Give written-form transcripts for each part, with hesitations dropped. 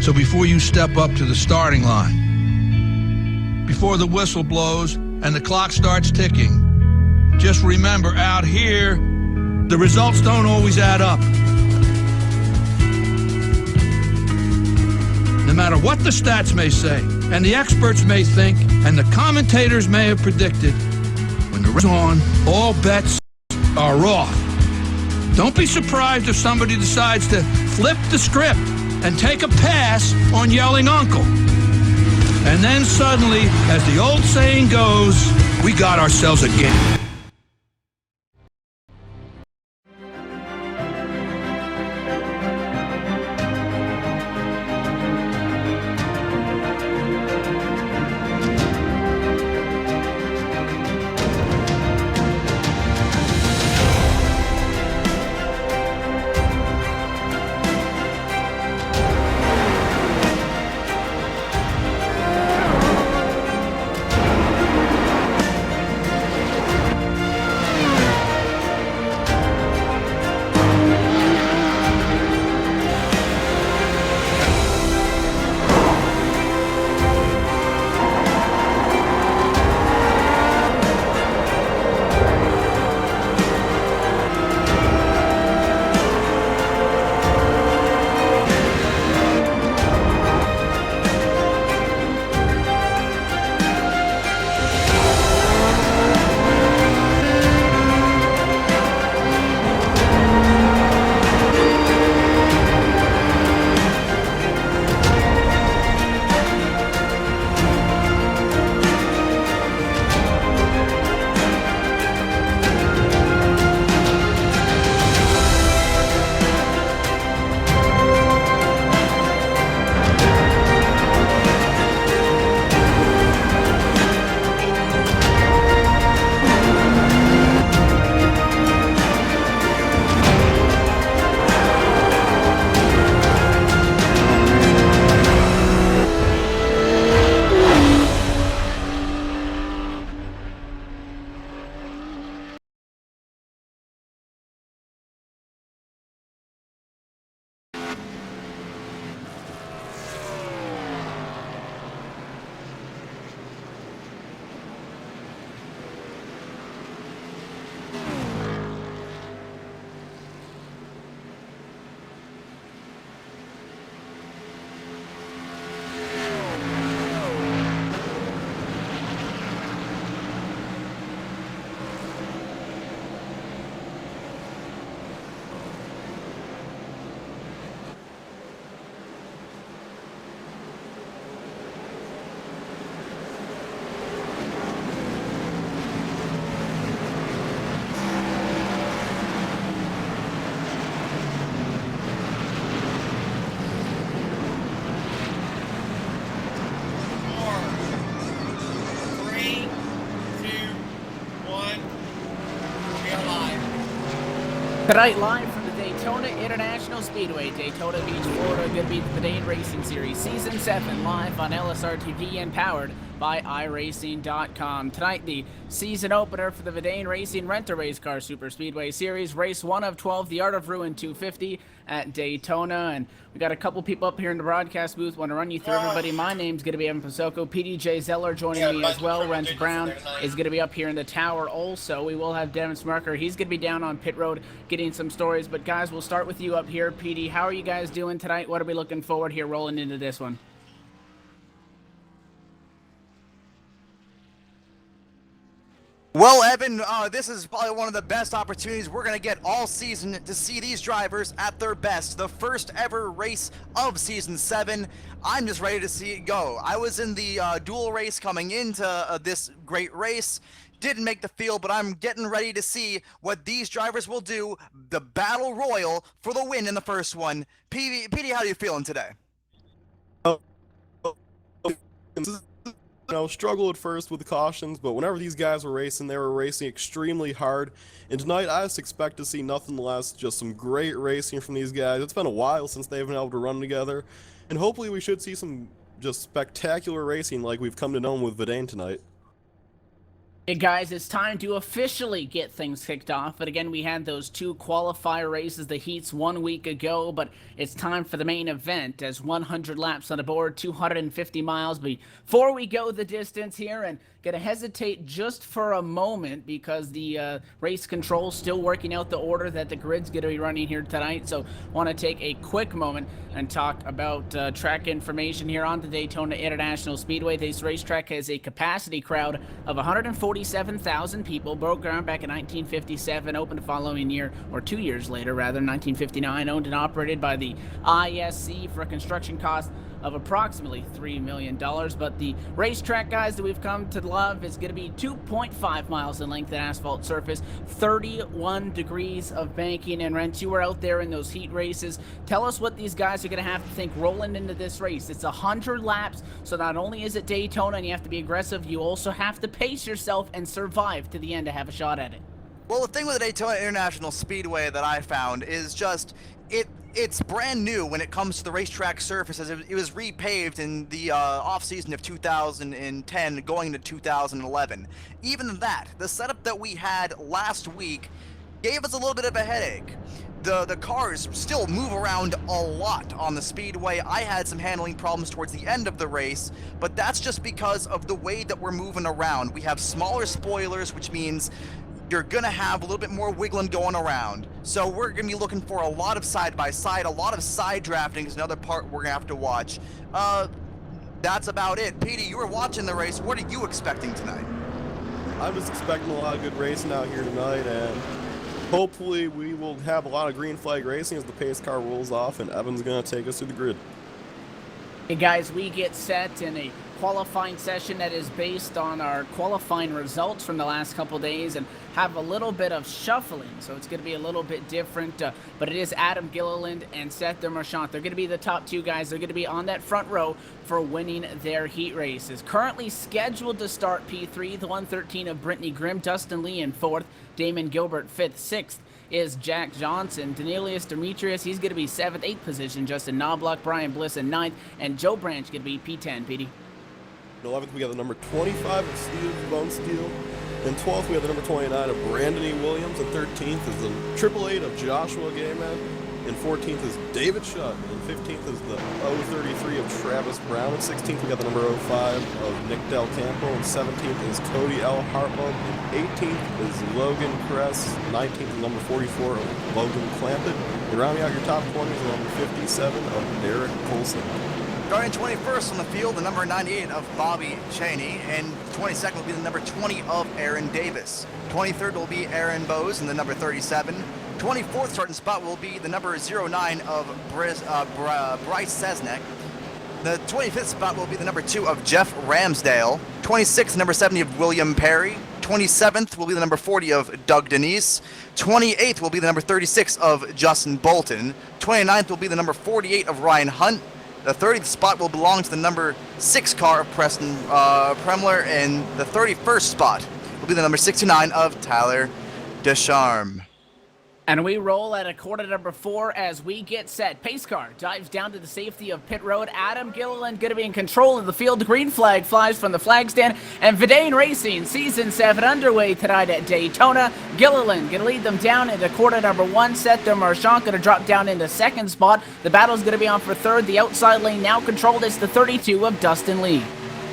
So before you step up to the starting line, before the whistle blows and the clock starts ticking, just remember, out here, the results don't always add up. No matter what the stats may say, and the experts may think, and the commentators may have predicted, when the race is on, all bets are off. Don't be surprised if somebody decides to flip the script and take a pass on yelling uncle. And then suddenly, as the old saying goes, we got ourselves a game. Tonight, live from the Daytona International Speedway, Daytona Beach, Florida, going to be the Vidane Racing Series Season 7, live on LSR-TV and powered by iRacing.com. Tonight, the season opener for the Vidane Racing Rent-A-Racecar Superspeedway Series, race 1 of 12, the Art of Ruin 250 at Daytona. And we got a couple people up here in the broadcast booth. Want to run you through everybody. My name's going to be Evan Pasoko. PDJ Zeller joining me as well. Rens Brown is going to be up here in the tower also. We will have Devin Smarker. He's going to be down on pit road getting some stories. But guys, we'll start with you up here. PD, how are you guys doing tonight? What are we looking forward here rolling into this one? Well, Evan, this is probably one of the best opportunities we're going to get all season to see these drivers at their best. The first ever race of Season 7. I'm just ready to see it go. I was in the dual race coming into this great race. Didn't make the field, but I'm getting ready to see what these drivers will do. The Battle Royal for the win in the first one. PD, how are you feeling today? Struggle at first with the cautions, but whenever these guys were racing, they were racing extremely hard. And tonight, I just expect to see nothing less, just some great racing from these guys. It's been a while since they've been able to run together, and hopefully we should see some just spectacular racing like we've come to know with Vidane tonight. Hey guys, it's time to officially get things kicked off. But again, we had those 2 qualifier races, the heats, 1 week ago. But it's time for the main event as 100 laps on the board, 250 miles. Before we go the distance here, and gonna hesitate just for a moment because the race control still working out the order that the grid's gonna be running here tonight. So want to take a quick moment and talk about track information here on the Daytona International Speedway. This racetrack has a capacity crowd of 147,000 people. Broke ground back in 1957, opened the following year, or 2 years later rather, 1959. Owned and operated by the ISC for a construction cost of approximately $3 million. But the racetrack, guys, that we've come to love is going to be 2.5 miles in length, an asphalt surface, 31 degrees of banking. And Rents, you were out there in those heat races. Tell us what these guys are going to have to think rolling into this race. It's 100 laps, so not only is it Daytona and you have to be aggressive, you also have to pace yourself and survive to the end to have a shot at it. Well, the thing with the Daytona International Speedway that I found is just it's brand new when it comes to the racetrack surface, as it was repaved in the off-season of 2010 going into 2011. Even that, the setup that we had last week gave us a little bit of a headache. The cars still move around a lot on the speedway. I had some handling problems towards the end of the race, but that's just because of the way that we're moving around. We have smaller spoilers, which means you're gonna have a little bit more wiggling going around. So we're gonna be looking for a lot of side-by-side, a lot of side drafting is another part we're gonna have to watch. That's about it. Petey, you were watching the race. What are you expecting tonight? I was expecting a lot of good racing out here tonight, and hopefully we will have a lot of green flag racing as the pace car rolls off and Evan's gonna take us to the grid. Hey guys, we get set in a qualifying session that is based on our qualifying results from the last couple days and have a little bit of shuffling, so it's going to be a little bit different, but it is Adam Gilliland and Seth Marchant. They're going to be the top 2 guys. They're going to be on that front row for winning their heat races. Currently scheduled to start P3, the 113 of Brittany Grimm, Dustin Lee in 4th, Damon Gilbert 5th, 6th is Jack Johnson. Danelius Demetrius, he's going to be 7th, 8th position. Justin Knobloch, Brian Bliss in 9th, and Joe Branch going to be P10, Petey. In 11th, we got the number 25 of Steve Bone Steel. In 12th, we have the number 29 of Brandon E. Williams. In 13th is the 888 of Joshua Gayman. In 14th is David Shutt. In 15th is the 033 of Travis Brown. In 16th, we got the number 05 of Nick Del Campo. In 17th is Cody L. Hartlow. In 18th is Logan Kress. 19th is number 44 of Logan Clampett. And rounding out your top 20 is the number 57 of Derek Colson. Starting 21st on the field, the number 98 of Bobby Cheney, and 22nd will be the number 20 of Aaron Davis. 23rd will be Aaron Bowes in the number 37. 24th starting spot will be the number 09 of Bryce Sesnek. The 25th spot will be the number 2 of Jeff Ramsdale. 26th, number 70 of William Perry. 27th will be the number 40 of Doug Denise. 28th will be the number 36 of Justin Bolton. 29th will be the number 48 of Ryan Hunt. The 30th spot will belong to the number 6 car of Preston Premler, and the 31st spot will be the number 69 of Tyler Descharmes. And we roll at a quarter number 4 as we get set. Pace car dives down to the safety of pit road. Adam Gilliland going to be in control of the field. The green flag flies from the flag stand. And Vidane Racing Season 7 underway tonight at Daytona. Gilliland going to lead them down into quarter number 1. Seth Marchant going to drop down into 2nd spot. The battle's going to be on for 3rd. The outside lane now controlled. It's the 32 of Dustin Lee.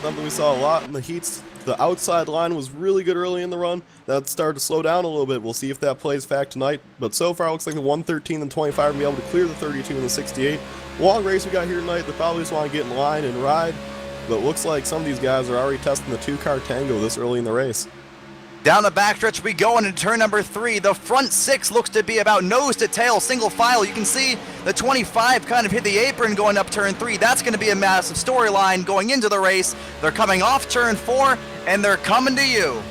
Something we saw a lot in the heats. The outside line was really good early in the run. That started to slow down a little bit. We'll see if that plays back tonight. But so far, it looks like the 113 and 25 will be able to clear the 32 and the 68. Long race we got here tonight. They probably just want to get in line and ride. But it looks like some of these guys are already testing the 2-car tango this early in the race. Down the backstretch we go into turn number 3. The front 6 looks to be about nose to tail, single file. You can see the 25 kind of hit the apron going up turn 3. That's going to be a massive storyline going into the race. They're coming off turn 4, and they're coming to you.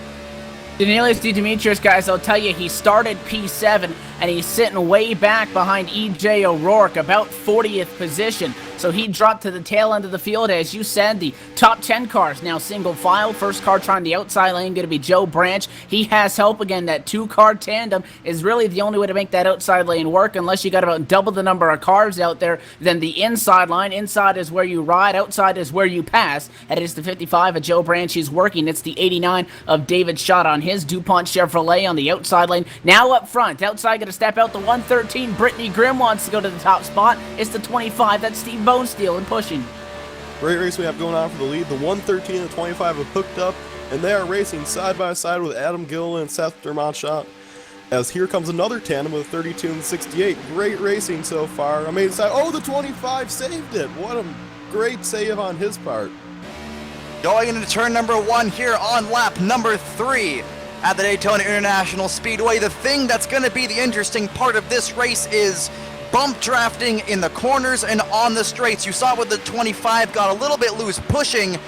Danelius Demetrius, guys, I'll tell you, he started P7, and he's sitting way back behind EJ O'Rourke, about 40th position. So he dropped to the tail end of the field. As you said, the top 10 cars now single file. First car trying the outside lane going to be Joe Branch. He has help. Again, that 2-car tandem is really the only way to make that outside lane work, unless you got about double the number of cars out there than the inside line. Inside is where you ride, outside is where you pass. And it is the 55 of Joe Branch he's working. It's the 89 of David Schott on his DuPont Chevrolet on the outside lane. Now up front, outside going to step out the 113. Brittany Grimm wants to go to the top spot. It's the 25. That's Steve Bonesteel and pushing. Great race we have going on for the lead. The 113 and the 25 have hooked up, and they are racing side by side with Adam Gillen and Seth Dermotshot. As here comes another tandem with 32 and 68. Great racing so far. I mean, oh, the 25 saved it. What a great save on his part. Going into turn number 1 here on lap number 3 at the Daytona International Speedway. The thing that's going to be the interesting part of this race is bump drafting in the corners and on the straights. You saw with the 25 got a little bit loose pushing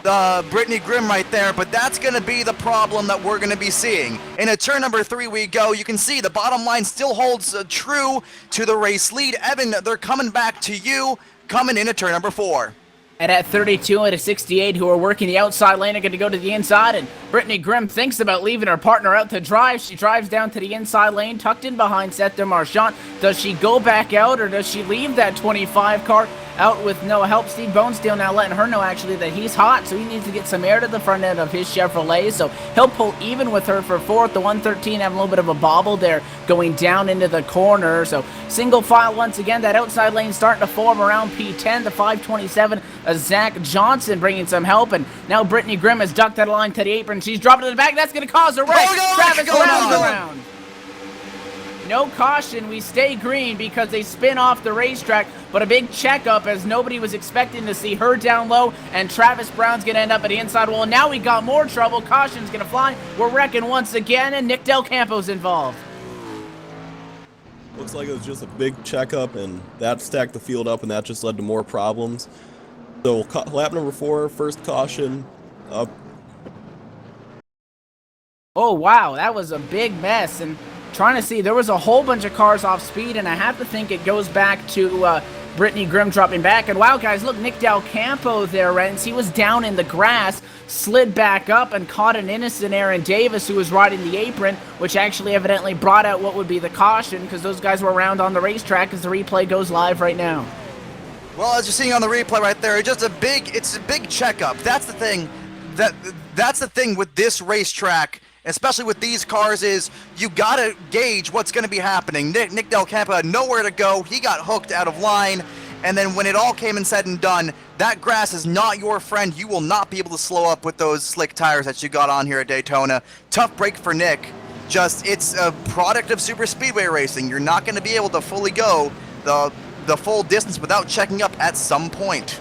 the Brittany Grimm right there, but that's going to be the problem that we're going to be seeing. Into turn number 3 we go. You can see the bottom line still holds true to the race lead. Evan, they're coming back to you, coming into turn number 4. And at 32 and a 68, who are working the outside lane, are going to go to the inside, and Brittany Grimm thinks about leaving her partner out to drive. She drives down to the inside lane, tucked in behind Seth Marchand. Does she go back out, or does she leave that 25 car out with no help? Steve Bonesteel now letting her know, actually, that he's hot, so he needs to get some air to the front end of his Chevrolet, so he'll pull even with her for 4th. The 113 having a little bit of a bobble there, going down into the corner, so single file once again. That outside lane starting to form around P10. The 527 Zach Johnson bringing some help, and now Brittany Grimm has ducked that line to the apron. She's dropped to the back. That's going to cause a wreck. Travis Brown's around. No caution. We stay green because they spin off the racetrack, but a big checkup as nobody was expecting to see her down low, and Travis Brown's going to end up at the inside wall. Now we got more trouble. Caution's going to fly. We're wrecking once again, and Nick Del Campo's involved. Looks like it was just a big checkup, and that stacked the field up, and that just led to more problems. So lap number 4, first caution up. Oh, wow, that was a big mess, and trying to see, there was a whole bunch of cars off speed, and I have to think it goes back to Brittany Grimm dropping back. And wow, guys, look, Nick Del Campo there, Rens. He was down in the grass, slid back up, and caught an innocent Aaron Davis, who was riding the apron, which actually evidently brought out what would be the caution, because those guys were around on the racetrack as the replay goes live right now. Well, as you're seeing on the replay right there, it's a big checkup. That's the thing. That's the thing with this racetrack, especially with these cars, is you gotta gauge what's gonna be happening. Nick Del Campo had nowhere to go. He got hooked out of line, and then when it all came and said and done, that grass is not your friend. You will not be able to slow up with those slick tires that you got on here at Daytona. Tough break for Nick. It's a product of Superspeedway racing. You're not gonna be able to fully go the full distance without checking up at some point.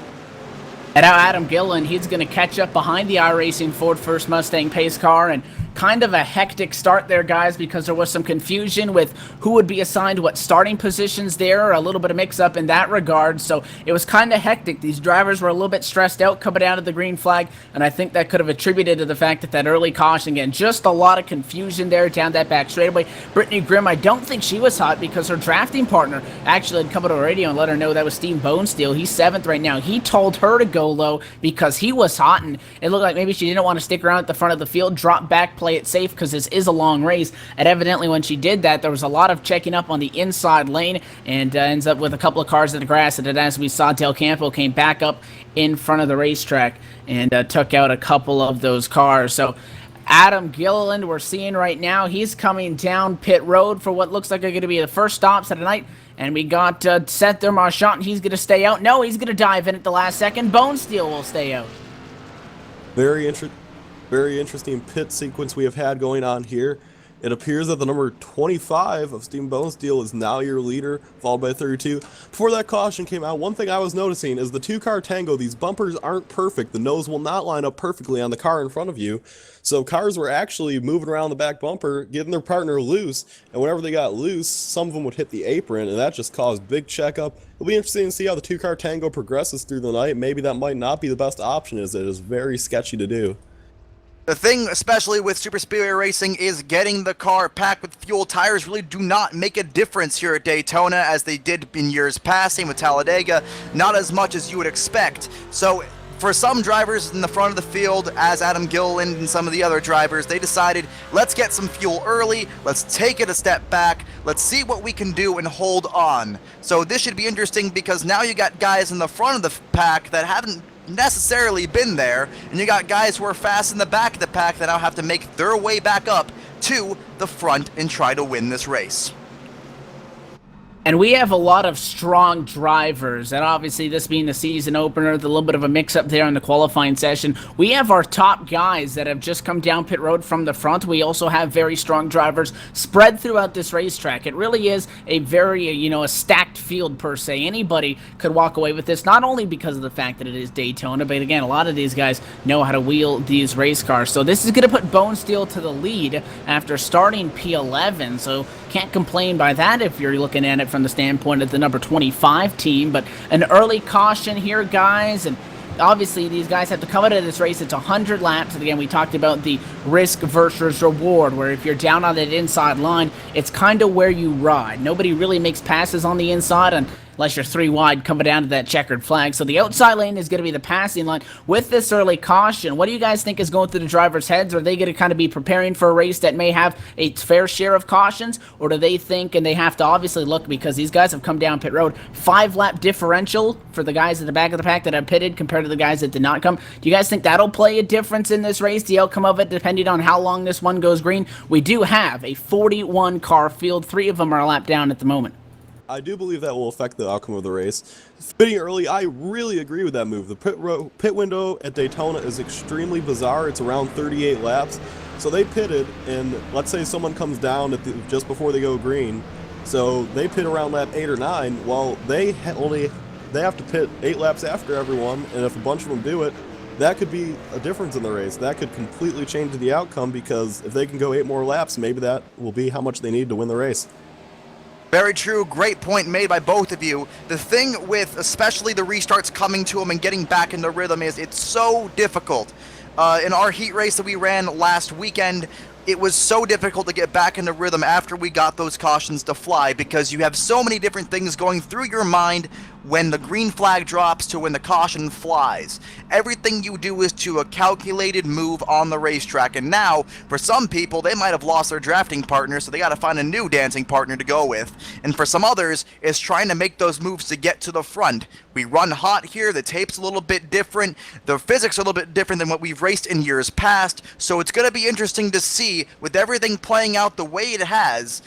And now Adam Gillen, he's going to catch up behind the iRacing Ford First Mustang pace car, and kind of a hectic start there, guys, because there was some confusion with who would be assigned what starting positions there, a little bit of mix-up in that regard, so it was kind of hectic. These drivers were a little bit stressed out coming down to the green flag, and I think that could have attributed to the fact that early caution, again, just a lot of confusion there down that back straightaway. Brittany Grimm, I don't think she was hot because her drafting partner actually had come to the radio and let her know that was Steve Bonesteel. He's 7th right now. He told her to go low because he was hot, and it looked like maybe she didn't want to stick around at the front of the field, drop back, play it safe, because this is a long race. And evidently when she did that, there was a lot of checking up on the inside lane, and ends up with a couple of cars in the grass. And then, as we saw, Del Campo came back up in front of the racetrack and took out a couple of those cars. So Adam Gilliland, we're seeing right now, he's coming down pit road for what looks like are going to be the first stops of the night. And we got Seth Marchand. He's going to stay out. No, he's going to dive in at the last second. Bonesteel will stay out. Very interesting pit sequence we have had going on here. It appears that the number 25 of Steve Bonesteel is now your leader, followed by 32. Before that caution came out, one thing I was noticing is the 2-car tango, these bumpers aren't perfect. The nose will not line up perfectly on the car in front of you. So cars were actually moving around the back bumper, getting their partner loose, and whenever they got loose, some of them would hit the apron, and that just caused big checkup. It'll be interesting to see how the 2-car tango progresses through the night. Maybe that might not be the best option, as it is very sketchy to do. The thing, especially with Super Speedway Racing, is getting the car packed with fuel. Tires really do not make a difference here at Daytona as they did in years past. Same with Talladega, not as much as you would expect. So for some drivers in the front of the field, as Adam Gilliland and some of the other drivers, they decided, let's get some fuel early, let's take it a step back, let's see what we can do and hold on. So this should be interesting because now you got guys in the front of the pack that haven't necessarily been there, and you got guys who are fast in the back of the pack that now have to make their way back up to the front and try to win this race. And we have a lot of strong drivers, and obviously this being the season opener, the little bit of a mix-up there in the qualifying session. We have our top guys that have just come down pit road from the front. We also have very strong drivers spread throughout this racetrack. It really is a very, a stacked field per se. Anybody could walk away with this, not only because of the fact that it is Daytona, but again, a lot of these guys know how to wheel these race cars. So this is going to put Bone Steel to the lead after starting P11, so can't complain by that if you're looking at it from the standpoint of the number 25 team. But an early caution here, guys, and obviously these guys have to come out of this race. It's 100 laps, and again, we talked about the risk versus reward, where if you're down on that inside line, it's kind of where you ride. Nobody really makes passes on the inside, and unless you're 3 wide coming down to that checkered flag. So the outside lane is going to be the passing line with this early caution. What do you guys think is going through the drivers' heads? Are they going to kind of be preparing for a race that may have a fair share of cautions? Or do they think, and they have to obviously look because these guys have come down pit road, 5-lap differential for the guys at the back of the pack that have pitted compared to the guys that did not come? Do you guys think that'll play a difference in this race, the outcome of it, depending on how long this one goes green? We do have a 41 car field. 3 of them are a lap down at the moment. I do believe that will affect the outcome of the race. Pitting early, I really agree with that move. The pit window at Daytona is extremely bizarre. It's around 38 laps. So they pitted, and let's say someone comes down just before they go green. So they pit around lap 8 or 9. Well, they have to pit 8 laps after everyone, and if a bunch of them do it, that could be a difference in the race. That could completely change the outcome, because if they can go 8 more laps, maybe that will be how much they need to win the race. Very true. Great point made by both of you. The thing with especially the restarts coming to them and getting back into rhythm is it's so difficult. In our heat race that we ran last weekend, it was so difficult to get back into rhythm after we got those cautions to fly, because you have so many different things going through your mind when the green flag drops to when the caution flies. Everything you do is to a calculated move on the racetrack, and now, for some people, they might have lost their drafting partner, so they gotta find a new dancing partner to go with. And for some others, it's trying to make those moves to get to the front. We run hot here, the tape's a little bit different, the physics are a little bit different than what we've raced in years past, so it's gonna be interesting to see, with everything playing out the way it has,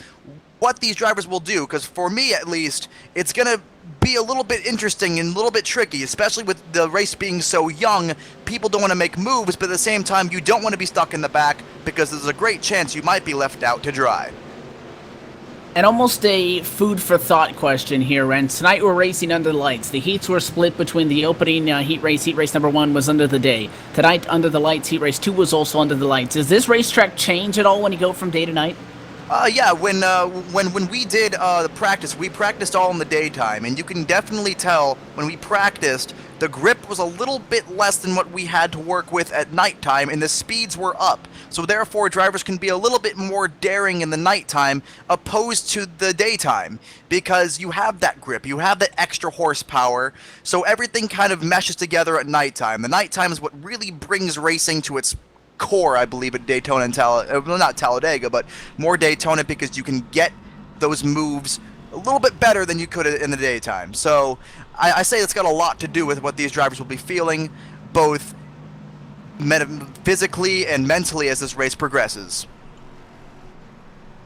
what these drivers will do, because for me at least, it's gonna be a little bit interesting and a little bit tricky, especially with the race being so young. People don't want to make moves, but at the same time, you don't want to be stuck in the back, because there's a great chance you might be left out to dry. And almost a food for thought question here, Ren. Tonight we're racing under the lights. The heats were split between the opening heat race number 1 was under the day. Tonight, under the lights, heat race 2 was also under the lights. Does this racetrack change at all when you go from day to night? Yeah, when we did the practice, we practiced all in the daytime, and you can definitely tell when we practiced, the grip was a little bit less than what we had to work with at nighttime, and the speeds were up. So therefore, drivers can be a little bit more daring in the nighttime opposed to the daytime, because you have that grip, you have that extra horsepower, so everything kind of meshes together at nighttime. The nighttime is what really brings racing to its core, I believe, at Daytona and well, not Talladega, but more Daytona, because you can get those moves a little bit better than you could in the daytime. So I say it's got a lot to do with what these drivers will be feeling, both physically and mentally, as this race progresses.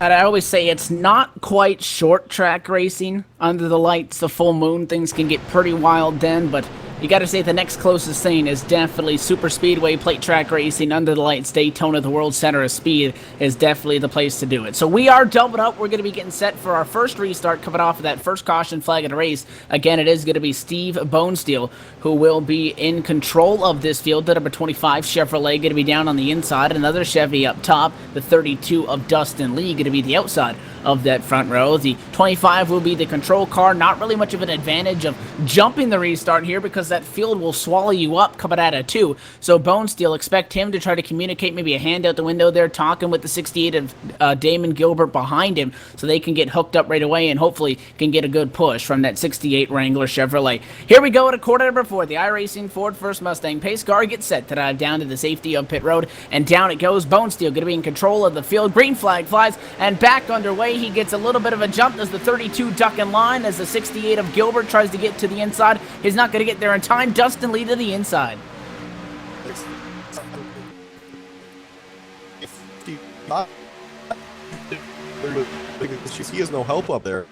And I always say it's not quite short track racing under the lights, the full moon. Things can get pretty wild then, but you got to say the next closest thing is definitely Super Speedway plate track racing under the lights. Daytona, the world center of speed, is definitely the place to do it. So we are doubled up. We're going to be getting set for our first restart, coming off of that first caution flag of the race. Again, it is going to be Steve Bonesteel who will be in control of this field. The number 25 Chevrolet going to be down on the inside. Another Chevy up top. The 32 of Dustin Lee going to be the outside of that front row. The 25 will be the control car. Not really much of an advantage of jumping the restart here because that field will swallow you up coming out of 2. So Bone Steel, expect him to try to communicate, maybe a hand out the window there, talking with the 68 of Damon Gilbert behind him so they can get hooked up right away and hopefully can get a good push from that 68 Wrangler Chevrolet. Here we go at a quarter number 4. The iRacing Ford First Mustang pace car gets set to dive down to the safety of pit road, and down it goes. Bone Steel going to be in control of the field. Green flag flies, and back underway. He gets a little bit of a jump as the 32 duck in line as the 68 of Gilbert tries to get to the inside. He's not going to get there in time. Dustin Lee to the inside. He has no help up there.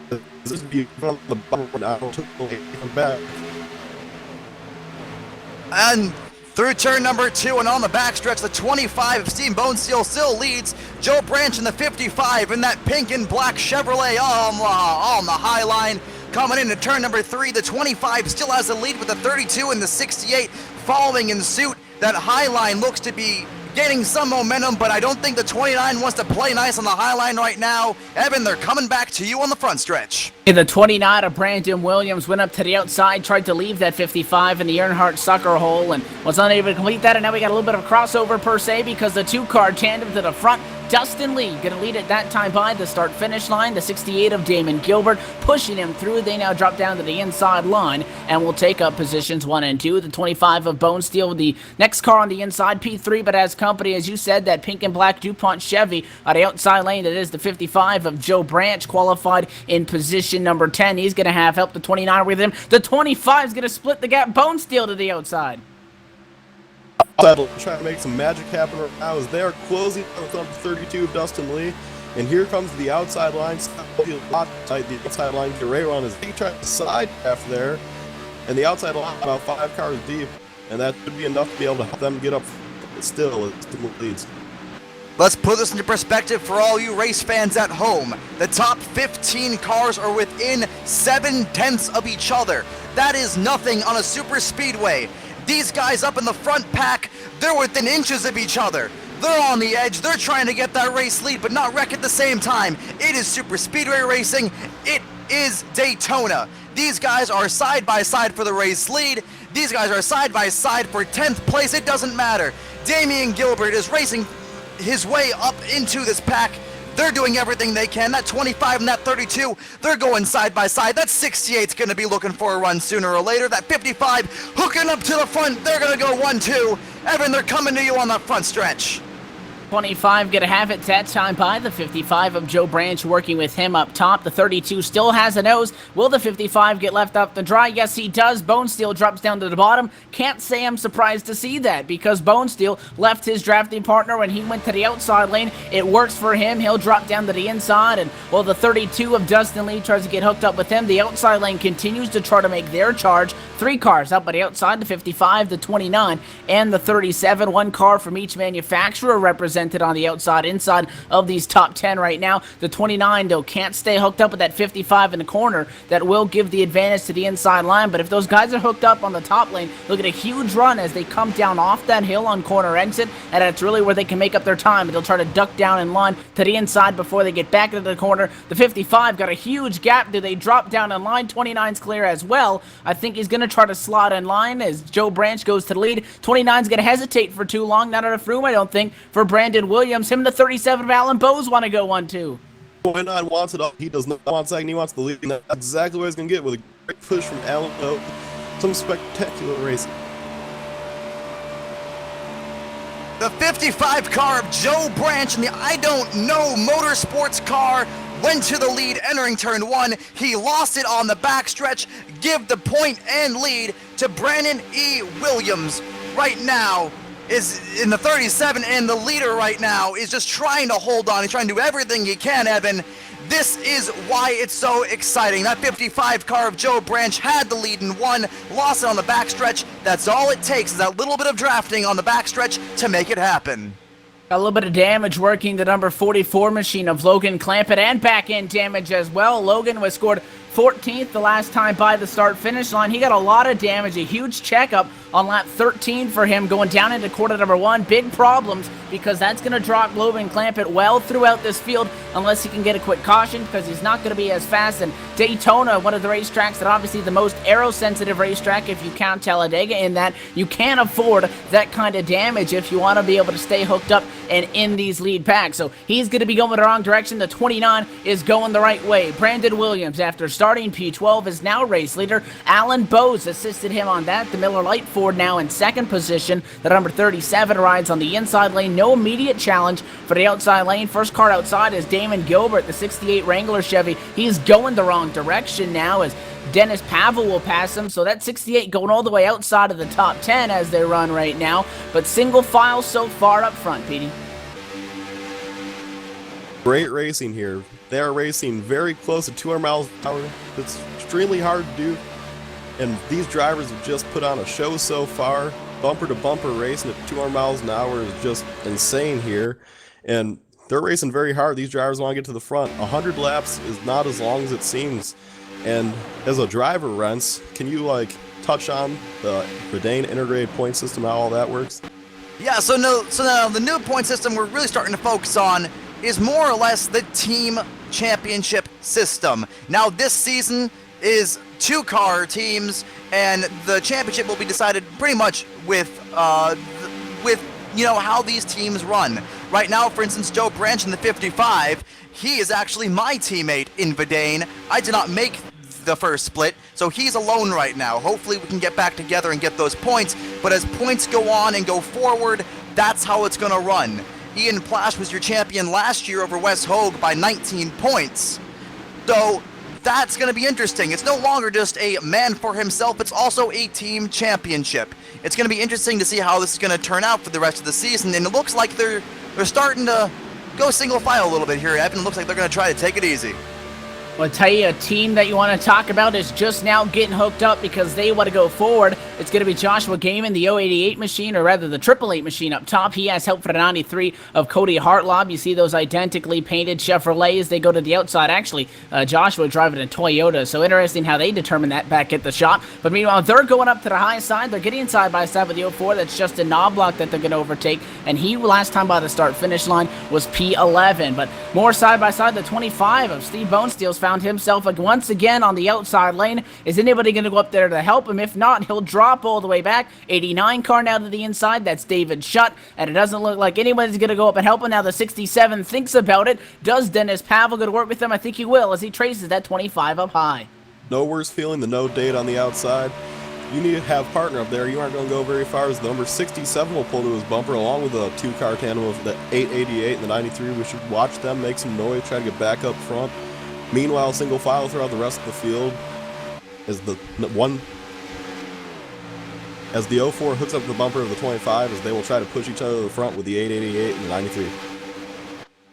This is the back. And through turn number 2 and on the backstretch, the 25 of Steam Bone Steel still leads. Joe Branch in the 55 in that pink and black Chevrolet on the high line. Coming into turn number 3, the 25 still has the lead with the 32 and the 68 following in suit. That high line looks to be gaining some momentum, but I don't think the 29 wants to play nice on the high line right now. Evan, they're coming back to you on the front stretch. In the 29 of Brandon Williams went up to the outside, tried to leave that 55 in the Earnhardt sucker hole and was unable to complete that, and now we got a little bit of crossover per se because the 2-car tandem to the front. Dustin Lee going to lead it that time by the start-finish line. The 68 of Damon Gilbert pushing him through. They now drop down to the inside line and will take up positions 1 and 2. The 25 of Bone Steel, the next car on the inside, P3, but has company, as you said, that pink and black DuPont Chevy on the outside lane. That is the 55 of Joe Branch, qualified in position number 10. He's going to have help the 29 with him. The 25 is going to split the gap. Bone Steel to the outside. Trying to make some magic happen right now as they are closing with number 32 of Dustin Lee. And here comes the outside line. The outside line to right on as he tries to side half there. And the outside line about 5 cars deep. And that should be enough to be able to help them get up still as the leads. Let's put this into perspective for all you race fans at home. The top 15 cars are within 7/10 of each other. That is nothing on a super speedway. These guys up in the front pack, they're within inches of each other. They're on the edge, they're trying to get that race lead, but not wreck at the same time. It is super speedway racing, it is Daytona. These guys are side by side for the race lead. These guys are side by side for 10th place, it doesn't matter. Damian Gilbert is racing his way up into this pack. They're doing everything they can. That 25 and that 32, they're going side by side. That 68's going to be looking for a run sooner or later. That 55 hooking up to the front. They're going to go 1-2. Evan, they're coming to you on the front stretch. 25 going to have it that time by the 55 of Joe Branch working with him up top. The 32 still has a nose. Will the 55 get left up to dry? Yes, he does. Bone Steel drops down to the bottom. Can't say I'm surprised to see that because Bone Steel left his drafting partner when he went to the outside lane. It works for him. He'll drop down to the inside, and while the 32 of Dustin Lee tries to get hooked up with him, the outside lane continues to try to make their charge. 3 cars up by the outside, the 55, the 29, and the 37. 1 car from each manufacturer represented on the outside, inside of these top 10 right now. The 29, though, can't stay hooked up with that 55 in the corner. That will give the advantage to the inside line, but if those guys are hooked up on the top lane, look at a huge run as they come down off that hill on corner exit, and that's really where they can make up their time. They'll try to duck down in line to the inside before they get back into the corner. The 55 got a huge gap. Do they drop down in line? 29's clear as well. I think he's going to try to slot in line as Joe Branch goes to the lead. 29's going to hesitate for too long. Not enough room, I don't think, for Brandon Williams. Him and the 37 of Alan Bowes want to go 1-2. 29 wants it up. He does not want second. He wants the lead. And that's exactly what he's going to get with a great push from Alan Bowes. Some spectacular racing. The 55 car of Joe Branch and the I Don't Know Motorsports car went to the lead entering turn 1. He lost it on the backstretch. Give the point and lead to Brandon E. Williams. Right now is in the 37, and the leader right now is just trying to hold on. He's trying to do everything he can, Evan. This is why it's so exciting. That 55 car of Joe Branch had the lead in 1, lost it on the backstretch. That's all it takes is that little bit of drafting on the backstretch to make it happen. A little bit of damage working the number 44 machine of Logan Clampett, and back end damage as well. Logan was scored 14th the last time by the start-finish line. He got a lot of damage, a huge checkup on lap 13 for him going down into quarter number 1. Big problems because that's going to drop Globe and clamp it well throughout this field unless he can get a quick caution, because he's not going to be as fast in Daytona, one of the racetracks that obviously the most aero-sensitive racetrack if you count Talladega, in that you can't afford that kind of damage if you want to be able to stay hooked up and in these lead packs. So he's going to be going the wrong direction. The 29 is going the right way. Brandon Williams, after starting P12, is now race leader. Alan Bowes assisted him on that. The Miller Lite Ford now in second position. The number 37 rides on the inside lane. No immediate challenge for the outside lane. First car outside is Damon Gilbert, the 68 Wrangler Chevy. He's going the wrong direction now as Dennis Pavel will pass him, so that 68 going all the way outside of the top 10 as they run right now, but single file so far up front, Petey. Great racing here. They are racing very close to 200 miles an hour. It's extremely hard to do, and these drivers have just put on a show so far. Bumper to bumper racing at 200 miles an hour is just insane here, and they're racing very hard. These drivers want to get to the front. 100 laps is not as long as it seems. And as a driver, Rents, can you touch on the Vidane integrated point system, how all that works? Yeah, so now the new point system we're really starting to focus on is more or less the team championship system. Now this season is 2-car teams, and the championship will be decided pretty much with how these teams run. Right now, for instance, Joe Branch in the 55, he is actually my teammate in Vidane. I did not make the first split, so he's alone right now. Hopefully we can get back together and get those points, but as points go on and go forward, that's how it's gonna run. Ian Plash was your champion last year over Wes Hogue by 19 points. So that's gonna be interesting. It's no longer just a man for himself, it's also a team championship. It's gonna be interesting to see how this is gonna turn out for the rest of the season, and it looks like they're starting to go single file a little bit here, Evan. It looks like they're gonna try to take it easy. Well, I'll tell you, a team that you want to talk about is just now getting hooked up because they want to go forward. It's going to be Joshua Gaiman, the 088 machine, or rather the 888 machine up top. He has help for the 93 of Cody Hartlob. You see those identically painted Chevrolets. They go to the outside. Actually, Joshua driving a Toyota, so interesting how they determine that back at the shop. But meanwhile, they're going up to the high side. They're getting side by side with the 04. That's Justin Knobloch that they're going to overtake, and he, last time by the start-finish line, was P11. But more side by side, the 25 of Steve Bonesteel's found himself once again on the outside lane. Is anybody going to go up there to help him? If not, he'll drop all the way back. 89 car now to the inside. That's David Schutt, and it doesn't look like anybody's going to go up and help him. Now the 67 thinks about it. Does Dennis Pavel go to work with him? I think he will as he traces that 25 up high. No worse feeling than no date on the outside. You need to have partner up there. You aren't going to go very far, as the number 67 will pull to his bumper along with a 2-car tandem of the 888 and the 93. We should watch them make some noise, try to get back up front. Meanwhile, single file throughout the rest of the field as the 04 hooks up the bumper of the 25, as they will try to push each other to the front with the 888 and the 93.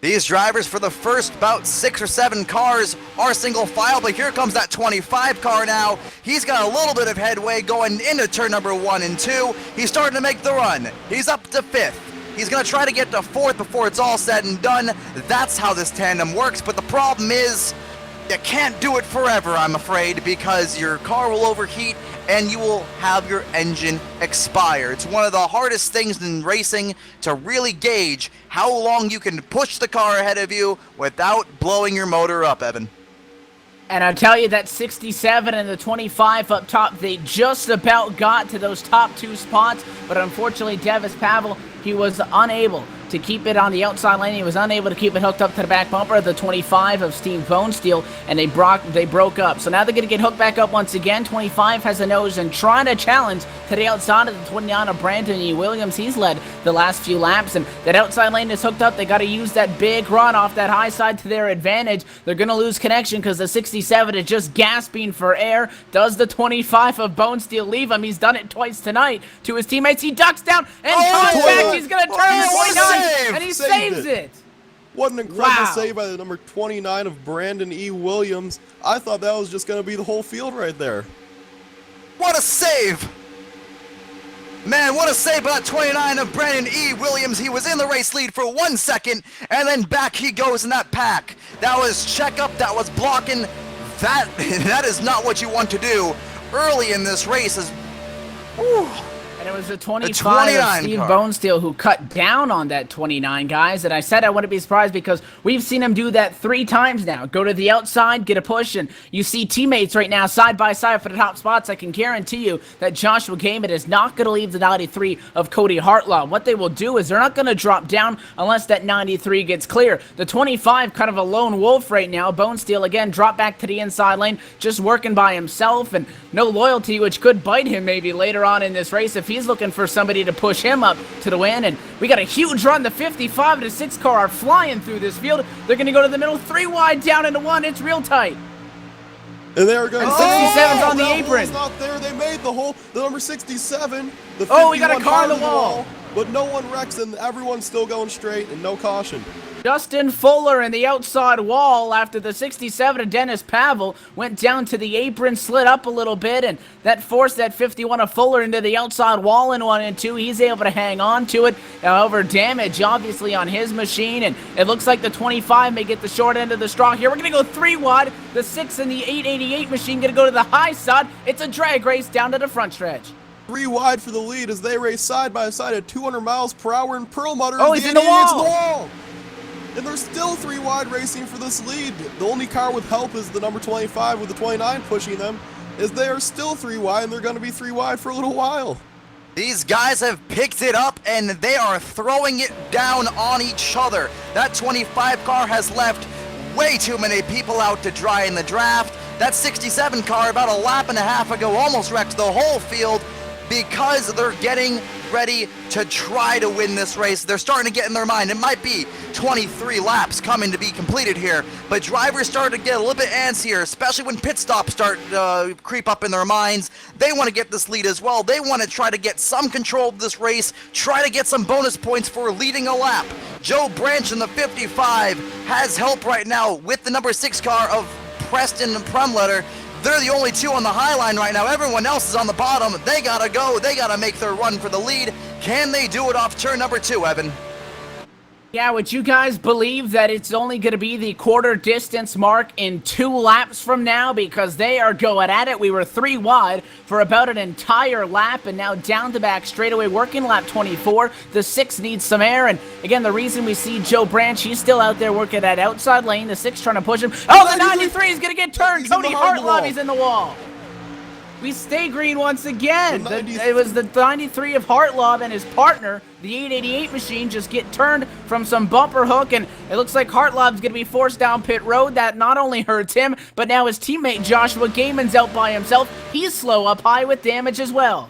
These drivers for the first about 6 or 7 cars are single file, but here comes that 25 car now. He's got a little bit of headway going into turn number 1 and 2. He's starting to make the run. He's up to 5th. He's going to try to get to 4th before it's all said and done. That's how this tandem works, but the problem is you can't do it forever, I'm afraid, because your car will overheat and you will have your engine expire. It's one of the hardest things in racing to really gauge how long you can push the car ahead of you without blowing your motor up, Evan. And I'll tell you that 67 and the 25 up top, they just about got to those top 2 spots, but unfortunately, Dennis Pavel, he was unable to keep it on the outside lane. He was unable to keep it hooked up to the back bumper of the 25 of Steve Bonesteel, and they broke up. So now they're going to get hooked back up once again. 25 has a nose and trying to challenge to the outside of the 29 of Brandon E. Williams. He's led the last few laps, and that outside lane is hooked up. They got to use that big run off that high side to their advantage. They're going to lose connection because the 67 is just gasping for air. Does the 25 of Bonesteel leave him? He's done it twice tonight to his teammates. He ducks down and comes back. He's going to turn the 29. And he saves it. What an incredible save by the number 29 of Brandon E. Williams. I thought that was just going to be the whole field right there. What a save! Man, what a save by that 29 of Brandon E. Williams. He was in the race lead for 1 second, and then back he goes in that pack. That was checkup, that was blocking that is not what you want to do early in this race. And it was the 25 of Steve Bonesteel who cut down on that 29, guys. And I said I wouldn't be surprised because we've seen him do that 3 times now. Go to the outside, get a push, and you see teammates right now side by side for the top spots. I can guarantee you that Joshua Gaiman is not going to leave the 93 of Cody Hartlaw. What they will do is they're not going to drop down unless that 93 gets clear. The 25, kind of a lone wolf right now. Bonesteel, again, drop back to the inside lane, just working by himself, and no loyalty, which could bite him maybe later on in this race if he's looking for somebody to push him up to the win. And we got a huge run. The 55 and the 6 car are flying through this field. They're going to go to the middle, 3 wide down into 1. It's real tight. And they're going. And 67's on the apron. It's not there. They made the number 67. The we got a car on the wall. But no one wrecks, and everyone's still going straight, and no caution. Justin Fuller in the outside wall after the 67 of Dennis Pavel went down to the apron, slid up a little bit, and that forced that 51 of Fuller into the outside wall in 1 and 2. He's able to hang on to it. However, damage obviously on his machine, and it looks like the 25 may get the short end of the straw here. We're going to go 3 wide. The 6 and the 888 machine going to go to the high side. It's a drag race down to the front stretch. 3 wide for the lead as they race side by side at 200 miles per hour in Perlmutter. Oh, he's in the wall. And they're still 3 wide racing for this lead. The only car with help is the number 25 with the 29 pushing them, as they are still 3 wide, and they're going to be 3 wide for a little while. These guys have picked it up, and they are throwing it down on each other. That 25 car has left way too many people out to dry in the draft. That 67 car about a lap and a half ago almost wrecked the whole field because they're getting ready to try to win this race. They're starting to get in their mind. It might be 23 laps coming to be completed here, but drivers start to get a little bit antsier, especially when pit stops start creep up in their minds. They want to get this lead as well. They want to try to get some control of this race, try to get some bonus points for leading a lap. Joe Branch in the 55 has help right now with the number 6 car of Preston Prumletter. They're the only 2 on the high line right now. Everyone else is on the bottom. They gotta go. They gotta make their run for the lead. Can they do it off turn number 2, Evan? Yeah, would you guys believe that it's only going to be the quarter distance mark in 2 laps from now? Because they are going at it. We were 3 wide for about an entire lap, and now down the back straightaway, working lap 24. The 6 needs some air, and again, the reason we see Joe Branch, he's still out there working that outside lane. The 6 trying to push him. Oh, the 93 is going to get turned. Cody Hartlaw, he's in the wall. We stay green once again. It was the 93 of Hartlaw and his partner, the 888 machine, just get turned from some bumper hook, and it looks like Hartlaw's going to be forced down pit road. That not only hurts him, but now his teammate Joshua Gaiman's out by himself. He's slow up high with damage as well.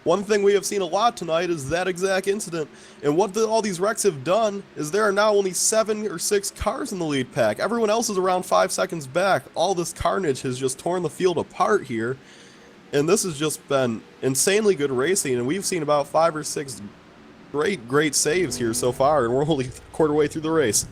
One thing we have seen a lot tonight is that exact incident, and what all these wrecks have done is there are now only 7 or 6 cars in the lead pack. Everyone else is around 5 seconds back. All this carnage has just torn the field apart here. And this has just been insanely good racing, and we've seen about 5 or 6 great saves here so far, and we're only a quarter way through the race.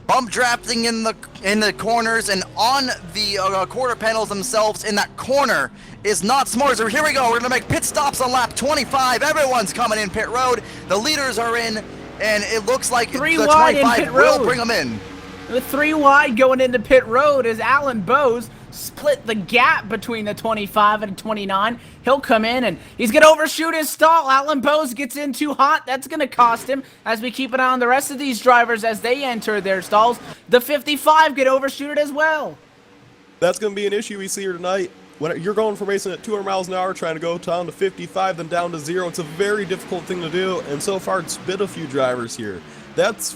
Bump drafting in the corners and on the quarter panels themselves in that corner is not smart. So here we go. We're going to make pit stops on lap 25. Everyone's coming in pit road. The leaders are in, and it looks like the 25 will bring them in. The 3 wide going into pit road is Alan Bose. Split the gap between the 25 and 29. He'll come in and he's going to overshoot his stall. Alan Bose gets in too hot. That's going to cost him as we keep an eye on the rest of these drivers as they enter their stalls. The 55 get overshooted as well. That's going to be an issue we see here tonight. When you're going from racing at 200 miles an hour, trying to go down to 55, then down to 0, it's a very difficult thing to do, and so far it's bit a few drivers here. That's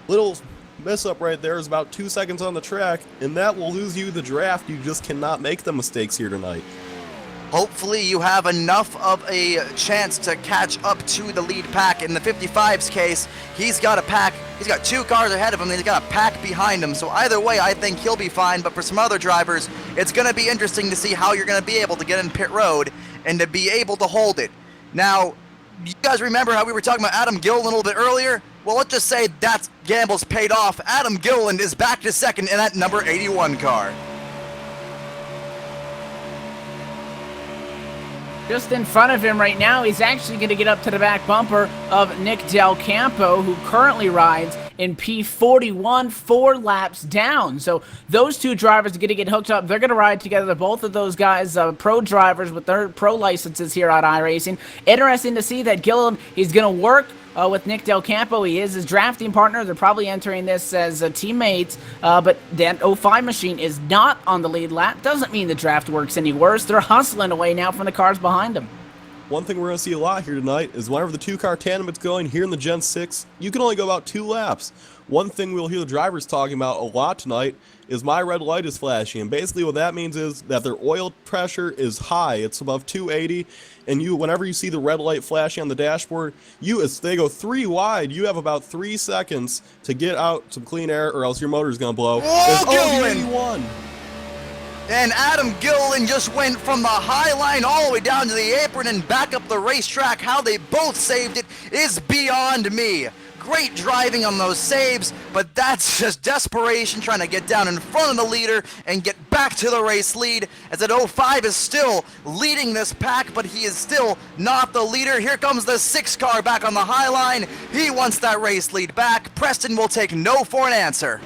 little mess up right there is about 2 seconds on the track, and that will lose you the draft. You just cannot make the mistakes here tonight. Hopefully you have enough of a chance to catch up to the lead pack. In the 55's case, he's got 2 cars ahead of him, and he's got a pack behind him. So either way, I think he'll be fine. But for some other drivers, it's going to be interesting to see how you're going to be able to get in pit road and to be able to hold it. Now, you guys remember how we were talking about Adam Gilliland a little bit earlier? Well, let's just say that gamble's paid off. Adam Gilliland is back to second in that number 81 car. Just in front of him right now, he's actually going to get up to the back bumper of Nick Del Campo, who currently rides in P41, 4 laps down. So those two drivers are going to get hooked up. They're going to ride together. Both of those guys, pro drivers with their pro licenses here at iRacing. Interesting to see that Gilliland, he's going to work with Nick Del Campo. He is his drafting partner. They're probably entering this as teammates, but that 05 machine is not on the lead lap. Doesn't mean the draft works any worse. They're hustling away now from the cars behind them. One thing we're going to see a lot here tonight is whenever the two-car tandem is going here in the Gen 6, you can only go about 2 laps. One thing we'll hear the drivers talking about a lot tonight is my red light is flashing, and basically what that means is that their oil pressure is high. It's above 280, and whenever you see the red light flashing on the dashboard, as they go 3 wide, you have about 3 seconds to get out some clean air, or else your motor's going to blow. Whoa, It's 81. And Adam Gilliland just went from the high line all the way down to the apron and back up the racetrack. How they both saved it is beyond me. Great driving on those saves, but that's just desperation trying to get down in front of the leader and get back to the race lead, as that 05 is still leading this pack, but he is still not the leader. Here comes the 6 car back on the high line. He wants that race lead back. Preston will take no for an answer.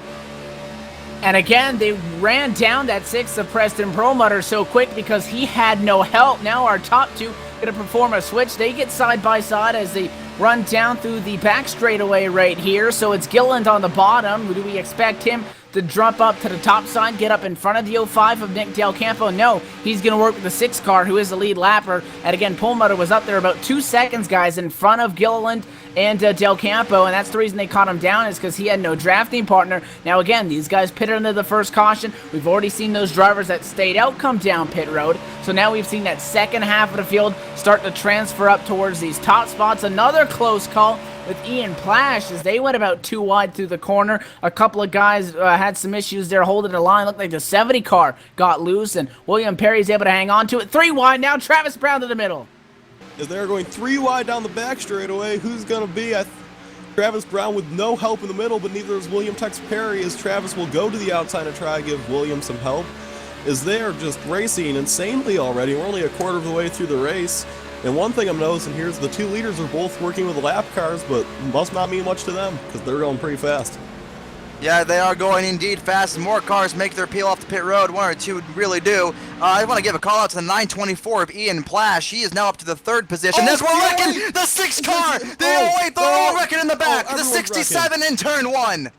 And again, they ran down that 6 of Preston Perlmutter so quick because he had no help. Now our top 2 going to perform a switch. They get side by side as they run down through the back straightaway right here. So it's Gilliland on the bottom. Do we expect him to jump up to the top side, get up in front of the 05 of Nick Del Campo? No, he's going to work with the 6 car, who is the lead lapper. And again, Perlmutter was up there about 2 seconds, guys, in front of Gilliland and Del Campo, and that's the reason they caught him down, is because he had no drafting partner. Now again, these guys pitted under the first caution. We've already seen those drivers that stayed out come down pit road, so now we've seen that second half of the field start to transfer up towards these top spots. Another close call with Ian Plash as they went about 2 wide through the corner. A couple of guys had some issues there holding the line. Looked like the 70 car got loose, and William Perry's able to hang on to it. 3 wide now, Travis Brown to the middle. As they're going 3 wide down the back straightaway, who's going to be? Travis Brown with no help in the middle, but neither is William Tex Perry, as Travis will go to the outside and try to give William some help, as they're just racing insanely already. We're only a quarter of the way through the race. And one thing I'm noticing here is the 2 leaders are both working with lap cars, but must not mean much to them because they're going pretty fast. Yeah, they are going indeed fast. More cars make their peel off the pit road. 1 or 2 really do. I want to give a call out to the 924 of Ian Plash. He is now up to the 3rd position. That's what wrecking the 6 car. They're all wrecking in the back. The 67 in turn 1.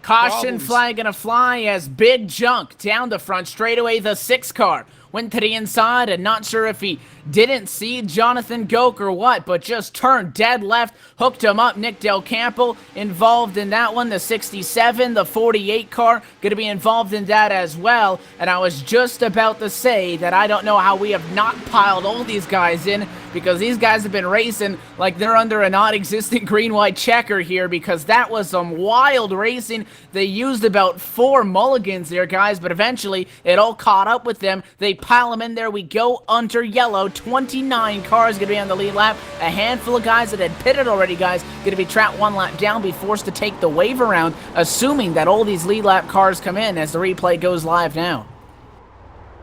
Caution flag gonna fly as Big Junk down the front straightaway. The 6 car went to the inside, and not sure if he didn't see Jonathan Goke or what, but just turned dead left, hooked him up. Nick Del Campo involved in that one. The 67, the 48 car, going to be involved in that as well. And I was just about to say that I don't know how we have not piled all these guys in, because these guys have been racing like they're under a non-existent green-white checker here, because that was some wild racing. They used about 4 mulligans there, guys, but eventually it all caught up with them. They pile them in there. We go under yellow. 29 cars going to be on the lead lap. A handful of guys that had pitted already, guys, going to be trapped 1 lap down, be forced to take the wave around, assuming that all these lead lap cars come in as the replay goes live now.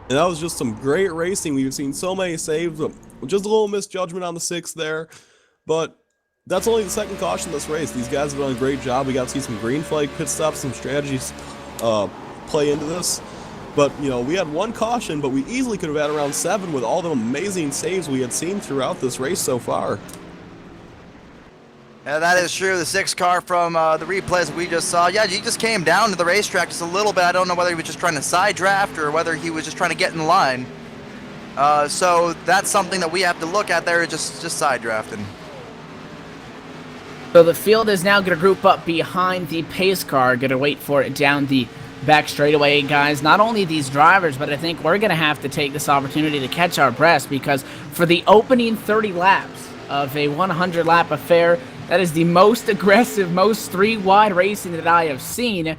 And that was just some great racing. We've seen so many saves. Just a little misjudgment on the 6 there. But that's only the 2nd caution in this race. These guys have done a great job. We got to see some green flag pit stops, some strategies play into this. But, you know, we had 1 caution, but we easily could have had around 7 with all the amazing saves we had seen throughout this race so far. Yeah, that is true. The 6 car from the replays we just saw. Yeah, he just came down to the racetrack just a little bit. I don't know whether he was just trying to side draft or whether he was just trying to get in line. So that's something that we have to look at there, just side drafting. So the field is now going to group up behind the pace car. Going to wait for it down the back straightaway, guys. Not only these drivers, but I think we're going to have to take this opportunity to catch our breath, because for the opening 30 laps of a 100-lap affair, that is the most aggressive, most 3-wide racing that I have seen.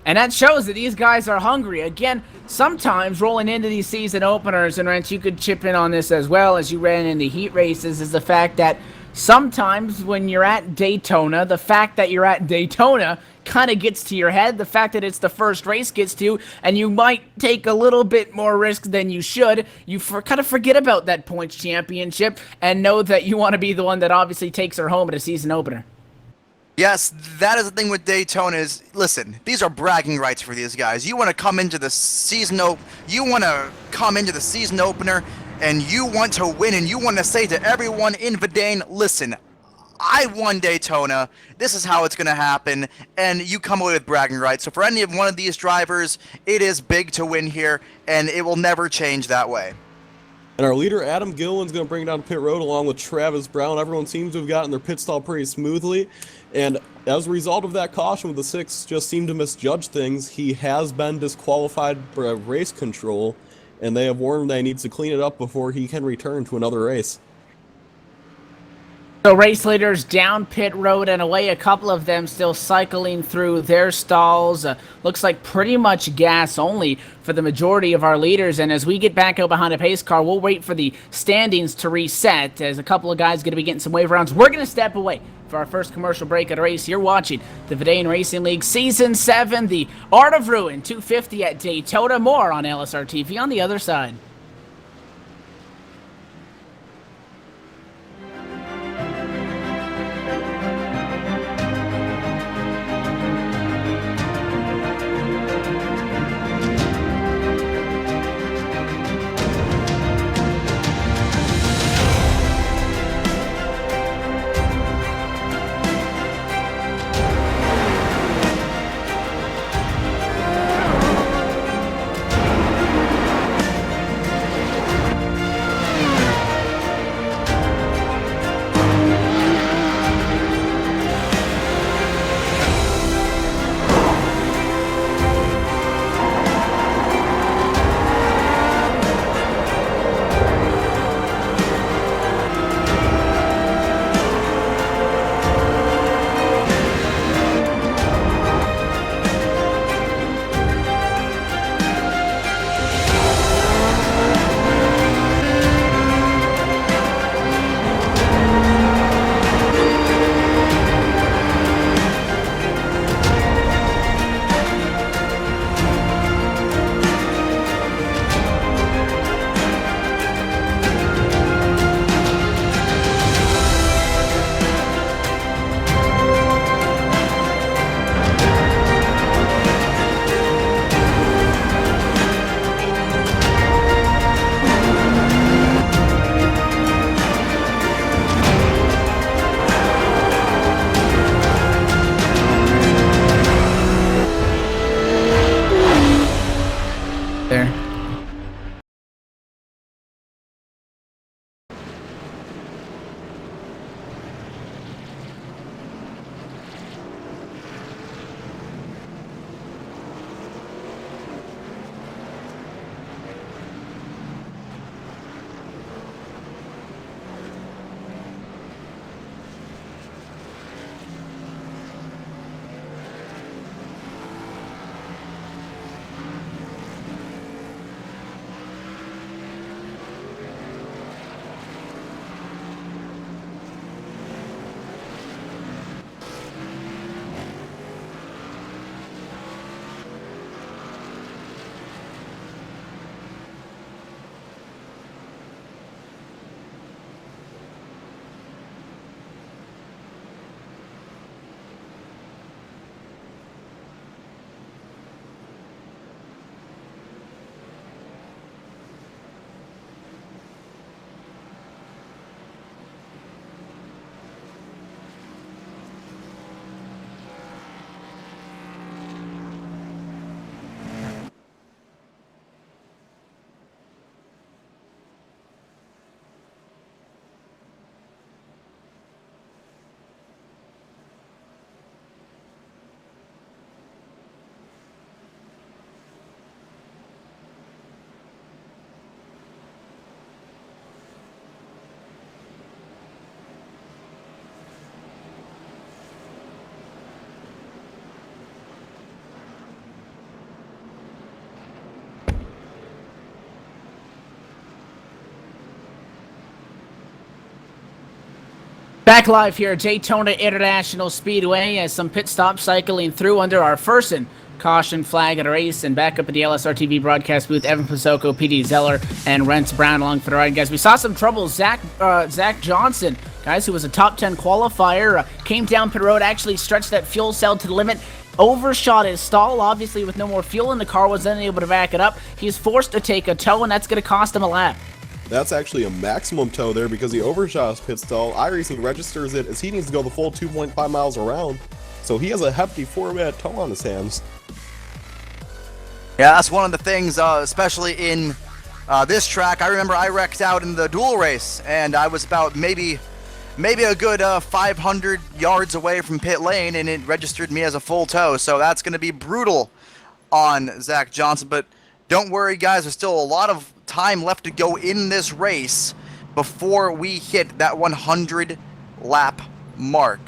And that shows that these guys are hungry. Again, sometimes rolling into these season openers, and Rance, you could chip in on this as well as you ran in the heat races, is the fact that sometimes when you're at Daytona, the fact that you're at Daytona kind of gets to your head. The fact that it's the first race gets to you, and you might take a little bit more risk than you should. You kind of forget about that points championship and know that you want to be the one that obviously takes her home at a season opener. Yes, that is the thing with Daytona is, listen, these are bragging rights for these guys. You want to come into the season opener and you want to win and you want to say to everyone in Vidane, listen, I won Daytona. This is how it's going to happen, and you come away with bragging rights. So for any of one of these drivers, it is big to win here, and it will never change that way. And our leader, Adam Gilliland's going to bring down pit road along with Travis Brown. Everyone seems to have gotten their pit stop pretty smoothly. And as a result of that caution with the 6 just seemed to misjudge things, he has been disqualified for race control. And they have warned him that he needs to clean it up before he can return to another race. So race leaders down pit road and away, a couple of them still cycling through their stalls. Looks like pretty much gas only for the majority of our leaders. And as we get back out behind a pace car, we'll wait for the standings to reset as a couple of guys going to be getting some wave rounds. We're going to step away for our first commercial break of the race. You're watching the Vidane Racing League Season 7, the Art of Ruin 250 at Daytona. More on LSR TV on the other side. There. Back live here at Daytona International Speedway as some pit stops cycling through under our first and caution flag at a race. And back up at the LSR TV broadcast booth, Evan Pasoko, PD Zeller, and Rents Brown along for the ride, guys. We saw some trouble. Zach Johnson guys, who was a top 10 qualifier, came down pit road, actually stretched that fuel cell to the limit, overshot his stall, obviously with no more fuel in the car, was unable to back it up. He's forced to take a tow, and that's going to cost him a lap. That's actually a maximum tow there because he overshot his pit stall. iRacing registers it as he needs to go the full 2.5 miles around. So he has a hefty 4-minute tow on his hands. Yeah, that's one of the things, especially in this track. I remember I wrecked out in the dual race, and I was about maybe a good 500 yards away from pit lane, and it registered me as a full tow. So that's going to be brutal on Zach Johnson. But don't worry, guys. There's still a lot of time left to go in this race before we hit that 100 lap mark.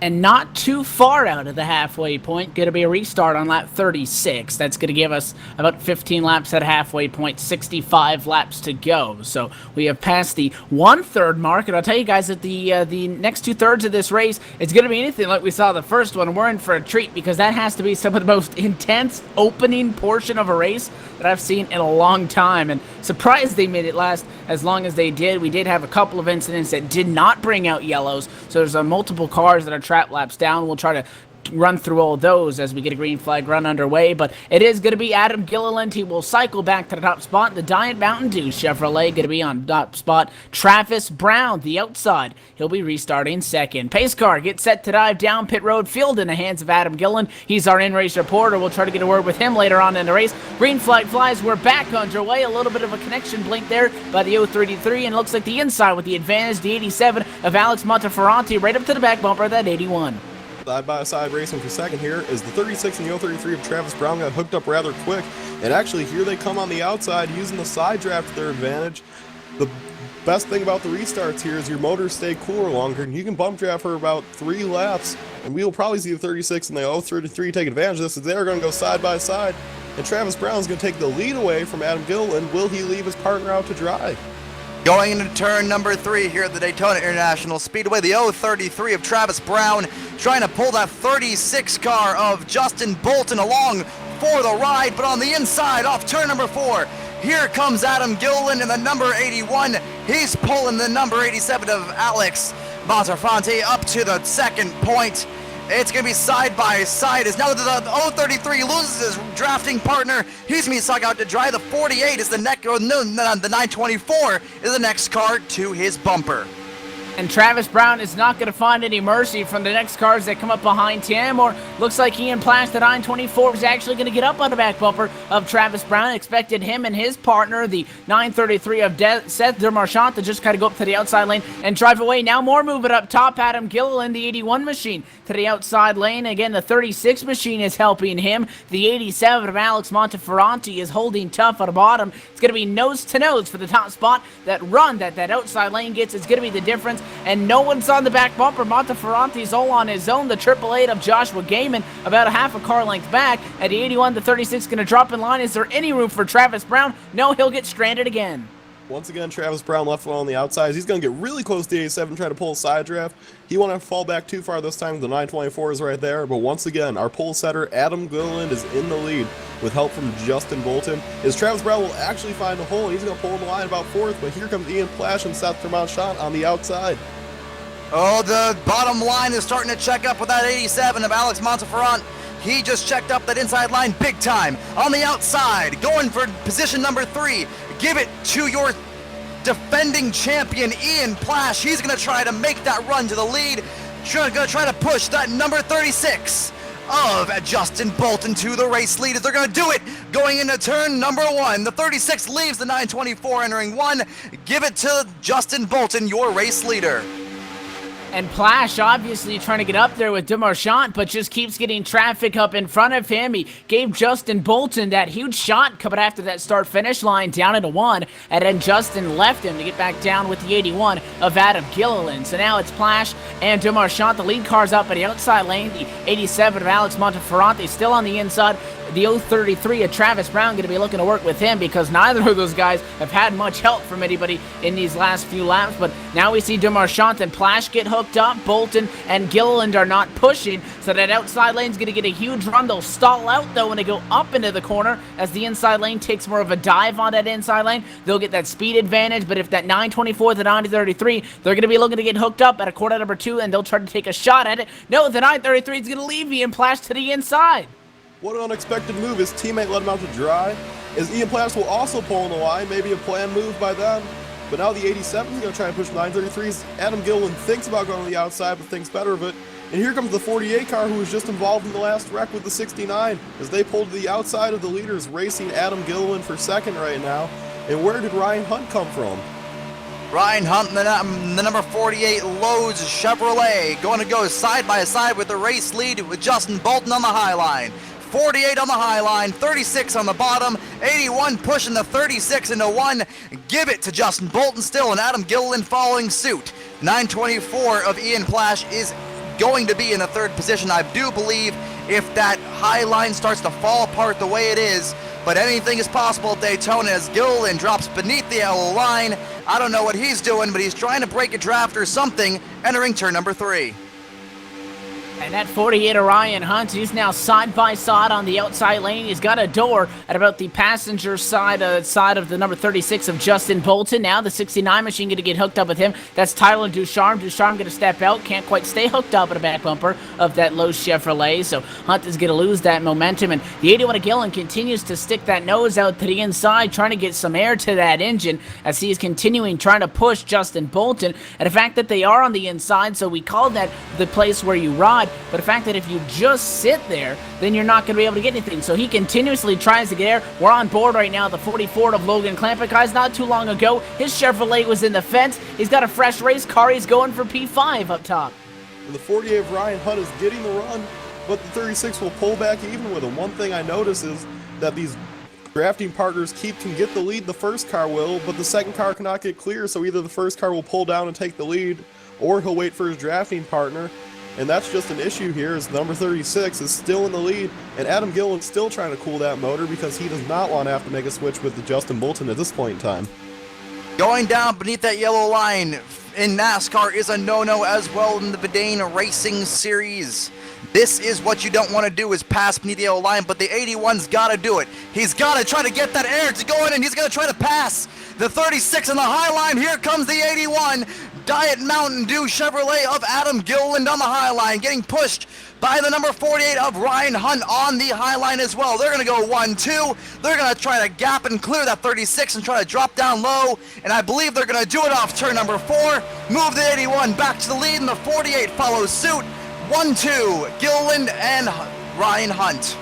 And not too far out of the halfway point. Going to be a restart on lap 36. That's going to give us about 15 laps at halfway point, 65 laps to go. So we have passed the 1/3 mark, and I'll tell you guys that the next 2/3 of this race is going to be anything like we saw the first one. We're in for a treat because that has to be some of the most intense opening portion of a race that I've seen in a long time, and surprised they made it last as long as they did. We did have a couple of incidents that did not bring out yellows, so there's multiple cars that are trap laps down. We'll try to run through all those as we get a green flag run underway, but it is going to be Adam Gilliland. He will cycle back to the top spot. The Giant Mountain Dew Chevrolet going to be on top spot. Travis Brown, the outside, he'll be restarting second. Pace car gets set to dive down pit road, field in the hands of Adam Gilliland. He's our in-race reporter. We'll try to get a word with him later on in the race. Green flag flies. We're back underway. A little bit of a connection blink there by the 033, and it looks like the inside with the advantage, the 87 of Alex Monteferranti, right up to the back bumper of that 81. Side-by-side racing for second here is the 36 and the 033 of Travis Brown got hooked up rather quick. And actually here they come on the outside using the side draft to their advantage. The best thing about the restarts here is your motors stay cooler longer, and you can bump draft for about 3 laps. And we will probably see the 36 and the 033 take advantage of this as they're going to go side by side. And Travis Brown's going to take the lead away from Adam Gilliland. Will he leave his partner out to dry? Going into turn number 3 here at the Daytona International Speedway, the 033 of Travis Brown trying to pull that 36 car of Justin Bolton along for the ride, but on the inside off turn number 4, here comes Adam Gilliland in the number 81. He's pulling the number 87 of Alex Monteferranti up to the second point. It's going to be side by side as now the 033 loses his drafting partner. He's going to be stuck out to dry. The 48 is the the 924 is the next car to his bumper. And Travis Brown is not going to find any mercy from the next cars that come up behind him, or looks like Ian Plash, the 924, is actually going to get up on the back bumper of Travis Brown. Expected him and his partner, the 933 of Seth Demarchant, to just kind of go up to the outside lane and drive away. Now more movement up top. Adam Gilliland, the 81 machine, to the outside lane. Again, the 36 machine is helping him. The 87 of Alex Monteferranti is holding tough at the bottom. It's going to be nose to nose for the top spot. That run that outside lane gets is going to be the difference. And no one's on the back bumper. Monteferranti's all on his own. The 888 of Joshua Gaiman about a half a car length back. At the 81, the 36 going to drop in line. Is there any room for Travis Brown? No, he'll get stranded again. Once again, Travis Brown left one on the outside. He's going to get really close to the 87, trying to pull a side draft. He won't have to fall back too far this time. The 924 is right there. But once again, our pole setter, Adam Gilliland, is in the lead with help from Justin Bolton. As Travis Brown will actually find a hole, and he's going to pull him the line about 4th. But here comes Ian Plash and Seth Demarchant on the outside. Oh, the bottom line is starting to check up with that 87 of Alex Monteferranti. He just checked up that inside line big time. On the outside, going for position number 3. Give it to your defending champion, Ian Plash. He's going to try to make that run to the lead. Going to try to push that number 36 of Justin Bolton to the race lead. They're going to do it going into turn number 1. The 36 leaves the 924 entering 1. Give it to Justin Bolton, your race leader. And Plash obviously trying to get up there with Demarchant, but just keeps getting traffic up in front of him. He gave Justin Bolton that huge shot coming after that start-finish line down into 1, and then Justin left him to get back down with the 81 of Adam Gilliland. So now it's Plash and Demarchant. The lead car's up at the outside lane. The 87 of Alex Monteferranti still on the inside. the 033 of Travis Brown going to be looking to work with him, because neither of those guys have had much help from anybody in these last few laps. But now we see Demarchant and Plash get hooked up. Bolton and Gilliland are not pushing, so that outside lane's going to get a huge run. They'll stall out, though, when they go up into the corner, as the inside lane takes more of a dive on that inside lane. They'll get that speed advantage, but if that 924 to 933, they're going to be looking to get hooked up at a corner number 2, and they'll try to take a shot at it. No, the 933 is going to leave Ian Plash to the inside. What an unexpected move. His teammate let him out to dry, as Ian Plash will also pull in the line, maybe a planned move by them. But now the 87 is going to try and push 933s. Adam Gilliland thinks about going to the outside, but thinks better of it. And here comes the 48 car, who was just involved in the last wreck with the 69, as they pulled to the outside of the leaders, racing Adam Gilliland for second right now. And where did Ryan Hunt come from? Ryan Hunt, the number 48 Lowe's Chevrolet, going to go side by side with the race lead with Justin Bolton on the high line. 48 on the high line, 36 on the bottom, 81 pushing the 36 into 1. Give it to Justin Bolton still, and Adam Gilliland following suit. 924 of Ian Plash is going to be in the 3rd position. I do believe if that high line starts to fall apart the way it is, but anything is possible at Daytona as Gilliland drops beneath the yellow line. I don't know what he's doing, but he's trying to break a draft or something, entering turn number 3. And that 48 Orion Hunt, he's now side by side on the outside lane. He's got a door at about the passenger side of the number 36 of Justin Bolton. Now the 69 machine going to get hooked up with him. That's Tyler Ducharme. Ducharme going to step out. Can't quite stay hooked up at a back bumper of that Lowe's Chevrolet. So Hunt is going to lose that momentum. And the 81 of Gillen continues to stick that nose out to the inside, trying to get some air to that engine as he is continuing trying to push Justin Bolton. And the fact that they are on the inside, so we call that the place where you ride. But the fact that if you just sit there, then you're not going to be able to get anything. So he continuously tries to get air. We're on board right now. The 44 of Logan Clampitt. Guys, not too long ago, his Chevrolet was in the fence. He's got a fresh race car. He's going for P5 up top. And the 48 of Ryan Hunt is getting the run, but the 36 will pull back even with him. One thing I notice is that these drafting partners can get the lead. The first car will, but the second car cannot get clear. So either the first car will pull down and take the lead, or he'll wait for his drafting partner. And that's just an issue here, as number 36 is still in the lead, and Adam Gilliland's still trying to cool that motor because he does not want to have to make a switch with the Justin Bolton at this point in time. Going down beneath that yellow line in NASCAR is a no-no as well in the Vidane Racing Series. This is what you don't want to do, is pass beneath the yellow line, but the 81's got to do it. He's got to try to get that air to go in, and he's going to try to pass the 36 on the high line. Here comes the 81. Diet Mountain Dew Chevrolet of Adam Gilliland on the high line, getting pushed by the number 48 of Ryan Hunt on the high line as well. They're going to go 1-2. They're going to try to gap and clear that 36 and try to drop down low, and I believe they're going to do it off turn number 4. Move the 81 back to the lead, and the 48 follows suit. 1-2, Gilliland and Ryan Hunt.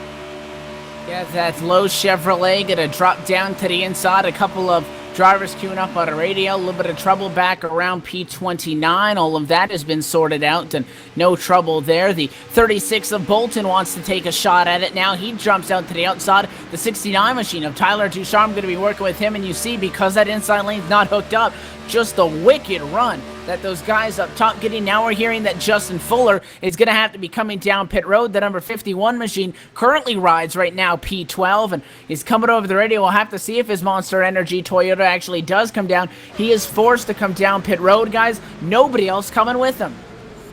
Yeah, that's Lowe's Chevrolet going to drop down to the inside. A couple of drivers queuing up on the radio. A little bit of trouble back around P29. All of that has been sorted out and no trouble there. The 36 of Bolton wants to take a shot at it now. He jumps out to the outside. The 69 machine of Tyler Ducharme going to be working with him, and you see, because that inside lane's not hooked up, just a wicked run that those guys up top getting. Now we're hearing that Justin Fuller is going to have to be coming down pit road. The number 51 machine currently rides right now P12, and he's coming over the radio. We'll have to see if his Monster Energy Toyota actually does come down. He is forced to come down pit road, guys. Nobody else coming with him.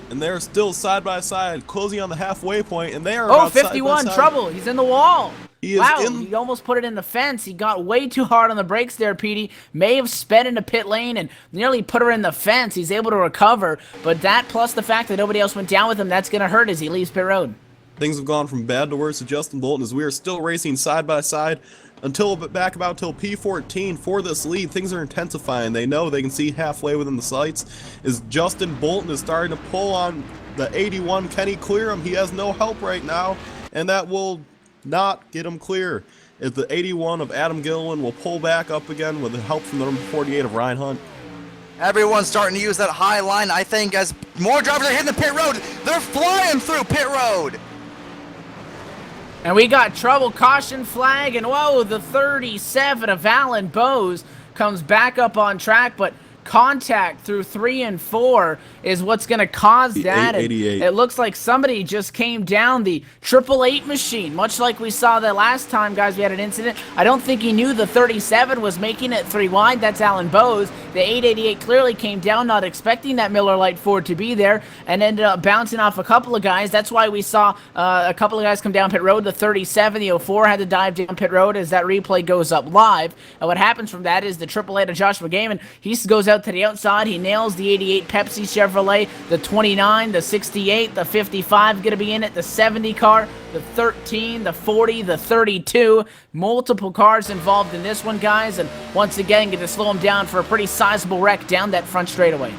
And they're still side by side, closing on the halfway point, and they are Oh, about 51, side by side. trouble. He's in the wall. He is wow, in... he almost put it in the fence. He got way too hard on the brakes there, Petey. May have sped into pit lane and nearly put her in the fence. He's able to recover, but that plus the fact that nobody else went down with him, that's going to hurt as he leaves pit road. Things have gone from bad to worse to Justin Bolton, as we are still racing side by side until P14 for this lead. Things are intensifying. They know they can see halfway within the sights. As Justin Bolton is starting to pull on the 81, can he clear him? He has no help right now, and that will not get him clear, as the 81 of Adam Gilliland will pull back up again with the help from the number 48 of Ryan Hunt. Everyone's starting to use that high line, I think, as more drivers are hitting the pit road. They're flying through pit road. And we got trouble, caution flag, and whoa, the 37 of Alan Bowes comes back up on track, but contact through 3 and 4 is what's going to cause that. And it looks like somebody just came down the 888 machine, much like we saw the last time, guys, we had an incident. I don't think he knew the 37 was making it 3 wide. That's Alan Bowes. The 888 clearly came down, not expecting that Miller Lite Ford to be there, and ended up bouncing off a couple of guys. That's why we saw a couple of guys come down pit road. The 37, the 04 had to dive down pit road as that replay goes up live. And what happens from that is the 888 of Joshua Gaiman, he goes out to the outside. He nails the 88 Pepsi Chevrolet, the 29, the 68, the 55 going to be in it, the 70 car, the 13, the 40, the 32. Multiple cars involved in this one, guys, and once again, going to slow them down for a pretty sizable wreck down that front straightaway.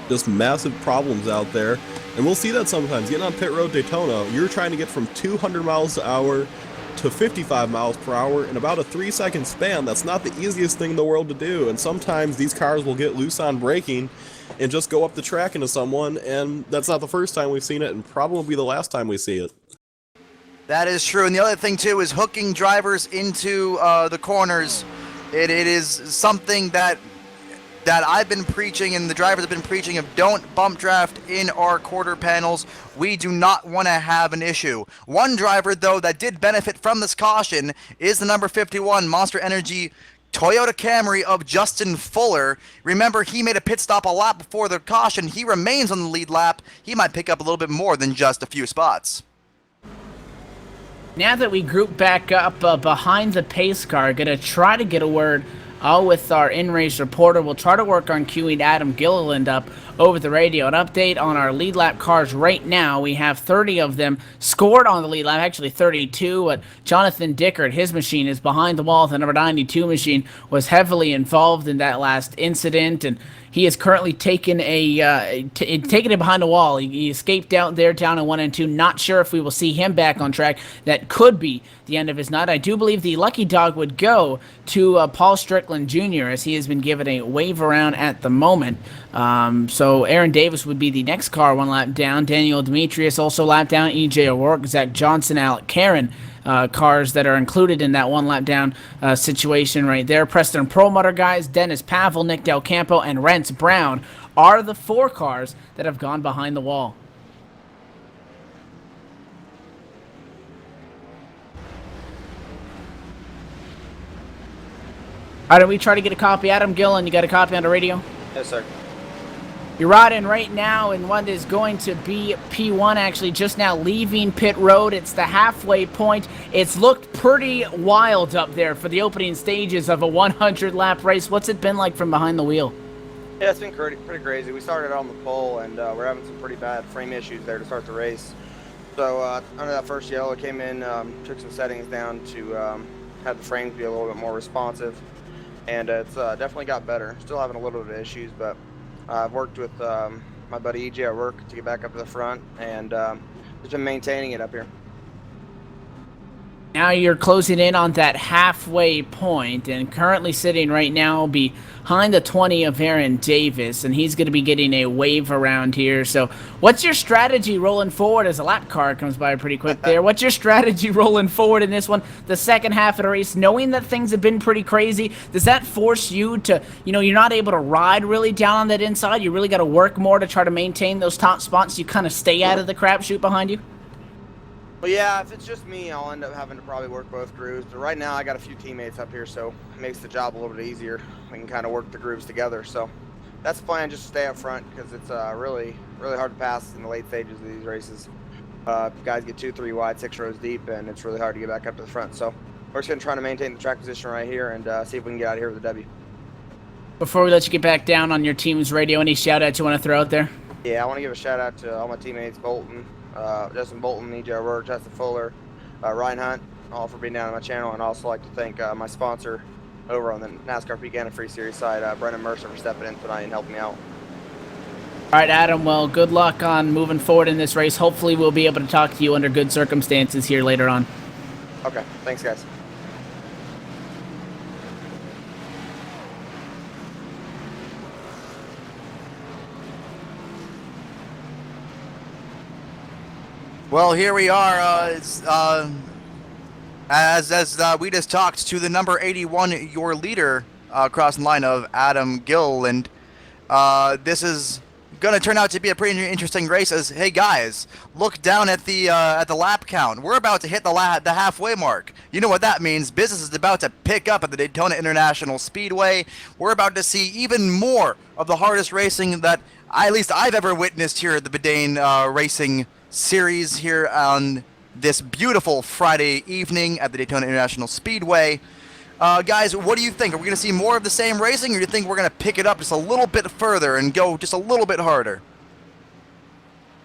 Just massive problems out there, and we'll see that sometimes. Getting on pit road Daytona, you're trying to get from 200 miles an hour to 55 miles per hour in about a 3-second span. That's not the easiest thing in the world to do, and sometimes these cars will get loose on braking and just go up the track into someone, and that's not the first time we've seen it, and probably the last time we see it. That is true, and the other thing too is hooking drivers into the corners. It is something that I've been preaching and the drivers have been preaching of don't bump draft in our quarter panels. We do not want to have an issue. One driver, though, that did benefit from this caution is the number 51 Monster Energy Toyota Camry of Justin Fuller. Remember, he made a pit stop a lap before the caution. He remains on the lead lap. He might pick up a little bit more than just a few spots. Now that we group back up behind the pace car, going to try to get a word with our in-race reporter. We'll try to work on queuing Adam Gilliland up over the radio. An update on our lead lap cars right now. We have 30 of them scored on the lead lap, actually 32, but Jonathan Dickert, his machine is behind the wall. The number 92 machine was heavily involved in that last incident, and he is currently taking it behind the wall. He escaped out there down in 1 and 2. Not sure if we will see him back on track. That could be the end of his night. I do believe the lucky dog would go to Paul Strickland Jr. as he has been given a wave around at the moment. So Aaron Davis would be the next car 1 lap down. Daniel Demetrius also lap down. EJ O'Rourke, Zach Johnson, Alec Karen. Cars that are included in that 1 lap down situation right there. Preston Perlmutter, guys, Dennis Pavel, Nick Del Campo, and Rents Brown are the 4 cars that have gone behind the wall. All right, we try to get a copy. Adam Gillen, you got a copy on the radio? Yes, sir. You're riding right now in what is going to be P1, actually just now leaving pit road. It's the halfway point. It's looked pretty wild up there for the opening stages of a 100-lap race. What's it been like from behind the wheel? Yeah, it's been pretty crazy. We started on the pole, and we're having some pretty bad frame issues there to start the race. So under that first yellow, came in, took some settings down to have the frames be a little bit more responsive, and it's definitely got better. Still having a little bit of issues, but I've worked with my buddy EJ at work to get back up to the front, and just been maintaining it up here. Now you're closing in on that halfway point, and currently sitting right now behind the 20 of Aaron Davis, and he's going to be getting a wave around here. So what's your strategy rolling forward as a lap car comes by pretty quick there? What's your strategy rolling forward in this one, the second half of the race, knowing that things have been pretty crazy? Does that force you to, you're not able to ride really down on that inside? You really got to work more to try to maintain those top spots. You kind of stay out of the crapshoot behind you? Well, yeah, if it's just me, I'll end up having to probably work both grooves. But right now, I got a few teammates up here, so it makes the job a little bit easier. We can kind of work the grooves together. So that's the plan, just to stay up front, because it's really hard to pass in the late stages of these races. Guys get 2, 3 wide, 6 rows deep, and it's really hard to get back up to the front. So we're just going to try to maintain the track position right here and see if we can get out of here with a W. Before we let you get back down on your team's radio, any shout-outs you want to throw out there? Yeah, I want to give a shout-out to all my teammates, Bolton, Justin Bolton, EJ O'Rourke, Justin Fuller, Ryan Hunt, all for being down on my channel, and also like to thank my sponsor over on the NASCAR Peak and Free Series side, Brendan Mercer, for stepping in tonight and helping me out. All right, Adam, well, good luck on moving forward in this race. Hopefully we'll be able to talk to you under good circumstances here later on. Okay, thanks, guys. Well, here we are, as we just talked to the number 81, your leader, across the line of Adam Gilliland. This is gonna turn out to be a pretty interesting race. As hey guys, look down at the lap count. We're about to hit the halfway mark. You know what that means? Business is about to pick up at the Daytona International Speedway. We're about to see even more of the hardest racing that at least I've ever witnessed here at the Vidane Racing Series here on this beautiful Friday evening at the Daytona International Speedway. Guys, what do you think? Are we going to see more of the same racing, or do you think we're going to pick it up just a little bit further and go just a little bit harder?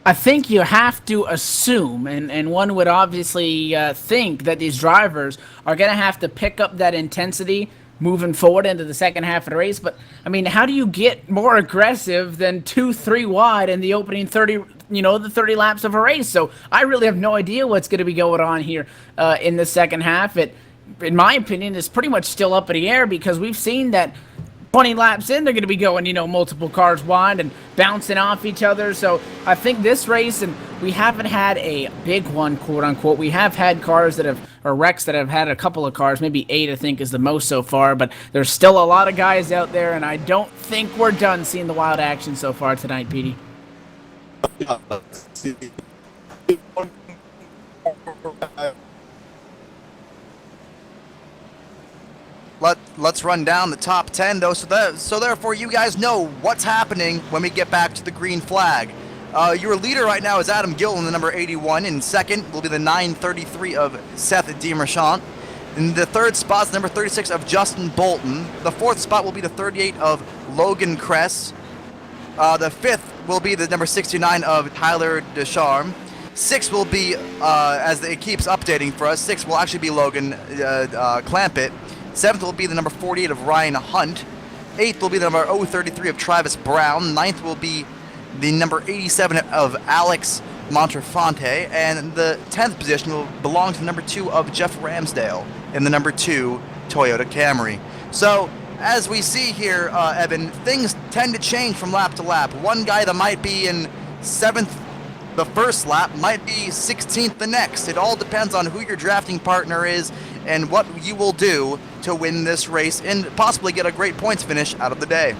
I think you have to assume, and one would obviously think that these drivers are going to have to pick up that intensity moving forward into the second half of the race. But, I mean, how do you get more aggressive than 2-3 wide in the opening 30, the 30 laps of a race? So I really have no idea what's going to be going on here in the second half. In my opinion, is pretty much still up in the air, because we've seen that 20 laps in, they're going to be going, multiple cars wide and bouncing off each other. So I think this race, and we haven't had a big one, quote unquote. We have had cars or wrecks that have had a couple of cars, maybe 8, I think, is the most so far. But there's still a lot of guys out there, and I don't think we're done seeing the wild action so far tonight, Petey. Let's run down the top 10, though, so therefore you guys know what's happening when we get back to the green flag. Your leader right now is Adam Gillen, the number 81. In second will be the 933 of Seth DiMarchant. In the third spot is the number 36 of Justin Bolton. The fourth spot will be the 38 of Logan Kress. The fifth will be the number 69 of Tyler Descharme. Sixth will be, as it keeps updating for us, sixth will actually be Logan Clampett. Seventh will be the number 48 of Ryan Hunt. Eighth will be the number 033 of Travis Brown. Ninth will be the number 87 of Alex Montefonte. And the 10th position will belong to the number 2 of Jeff Ramsdale in the number 2 Toyota Camry. So, as we see here, Evan, things tend to change from lap to lap. One guy that might be in 7th the first lap might be 16th the next. It all depends on who your drafting partner is and what you will do to win this race and possibly get a great points finish out of the day.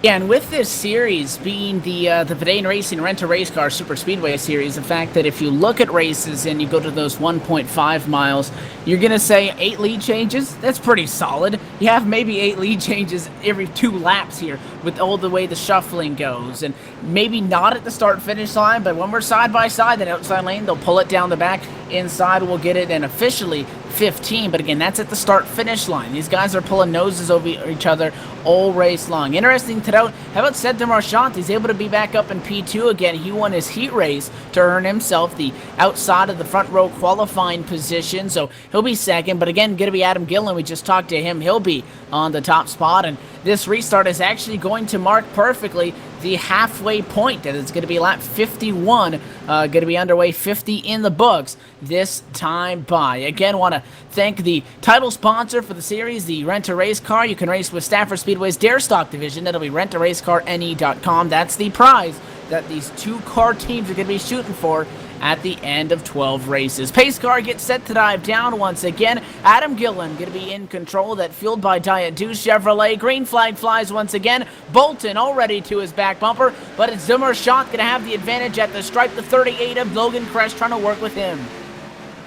Yeah, and with this series being the Vidane Racing Rent-A-Racecar Superspeedway series, the fact that if you look at races and you go to those 1.5 miles, you're going to say 8 lead changes? That's pretty solid. You have maybe 8 lead changes every 2 laps here with all the way the shuffling goes. And maybe not at the start-finish line, but when we're side by side, that outside lane, they'll pull it down the back. Inside, we'll get it, and officially 15. But again, that's at the start-finish line. These guys are pulling noses over each other all race long. Interesting to note, how about Seth DiMarchant? He's able to be back up in P2 again. He won his heat race to earn himself the outside of the front row qualifying position, so he'll be second. But again, going to be Adam Gillen. We just talked to him. He'll be on the top spot, and this restart is actually going to mark perfectly the halfway point, and it's going to be lap 51, going to be underway 50 in the books this time by. Again, want to thank the title sponsor for the series, the Rent-A-Racecar. You can race with Stafford Speedway's Dare Stock division. That'll be rentaracecarne.com. That's the prize that these 2 car teams are going to be shooting for at the end of 12 races. Pace car gets set to dive down once again. Adam Gillen going to be in control. That fueled by Diet Deuce Chevrolet. Green flag flies once again. Bolton already to his back bumper, but it's DiMarchant going to have the advantage at the stripe. The 38 of Logan Kress trying to work with him.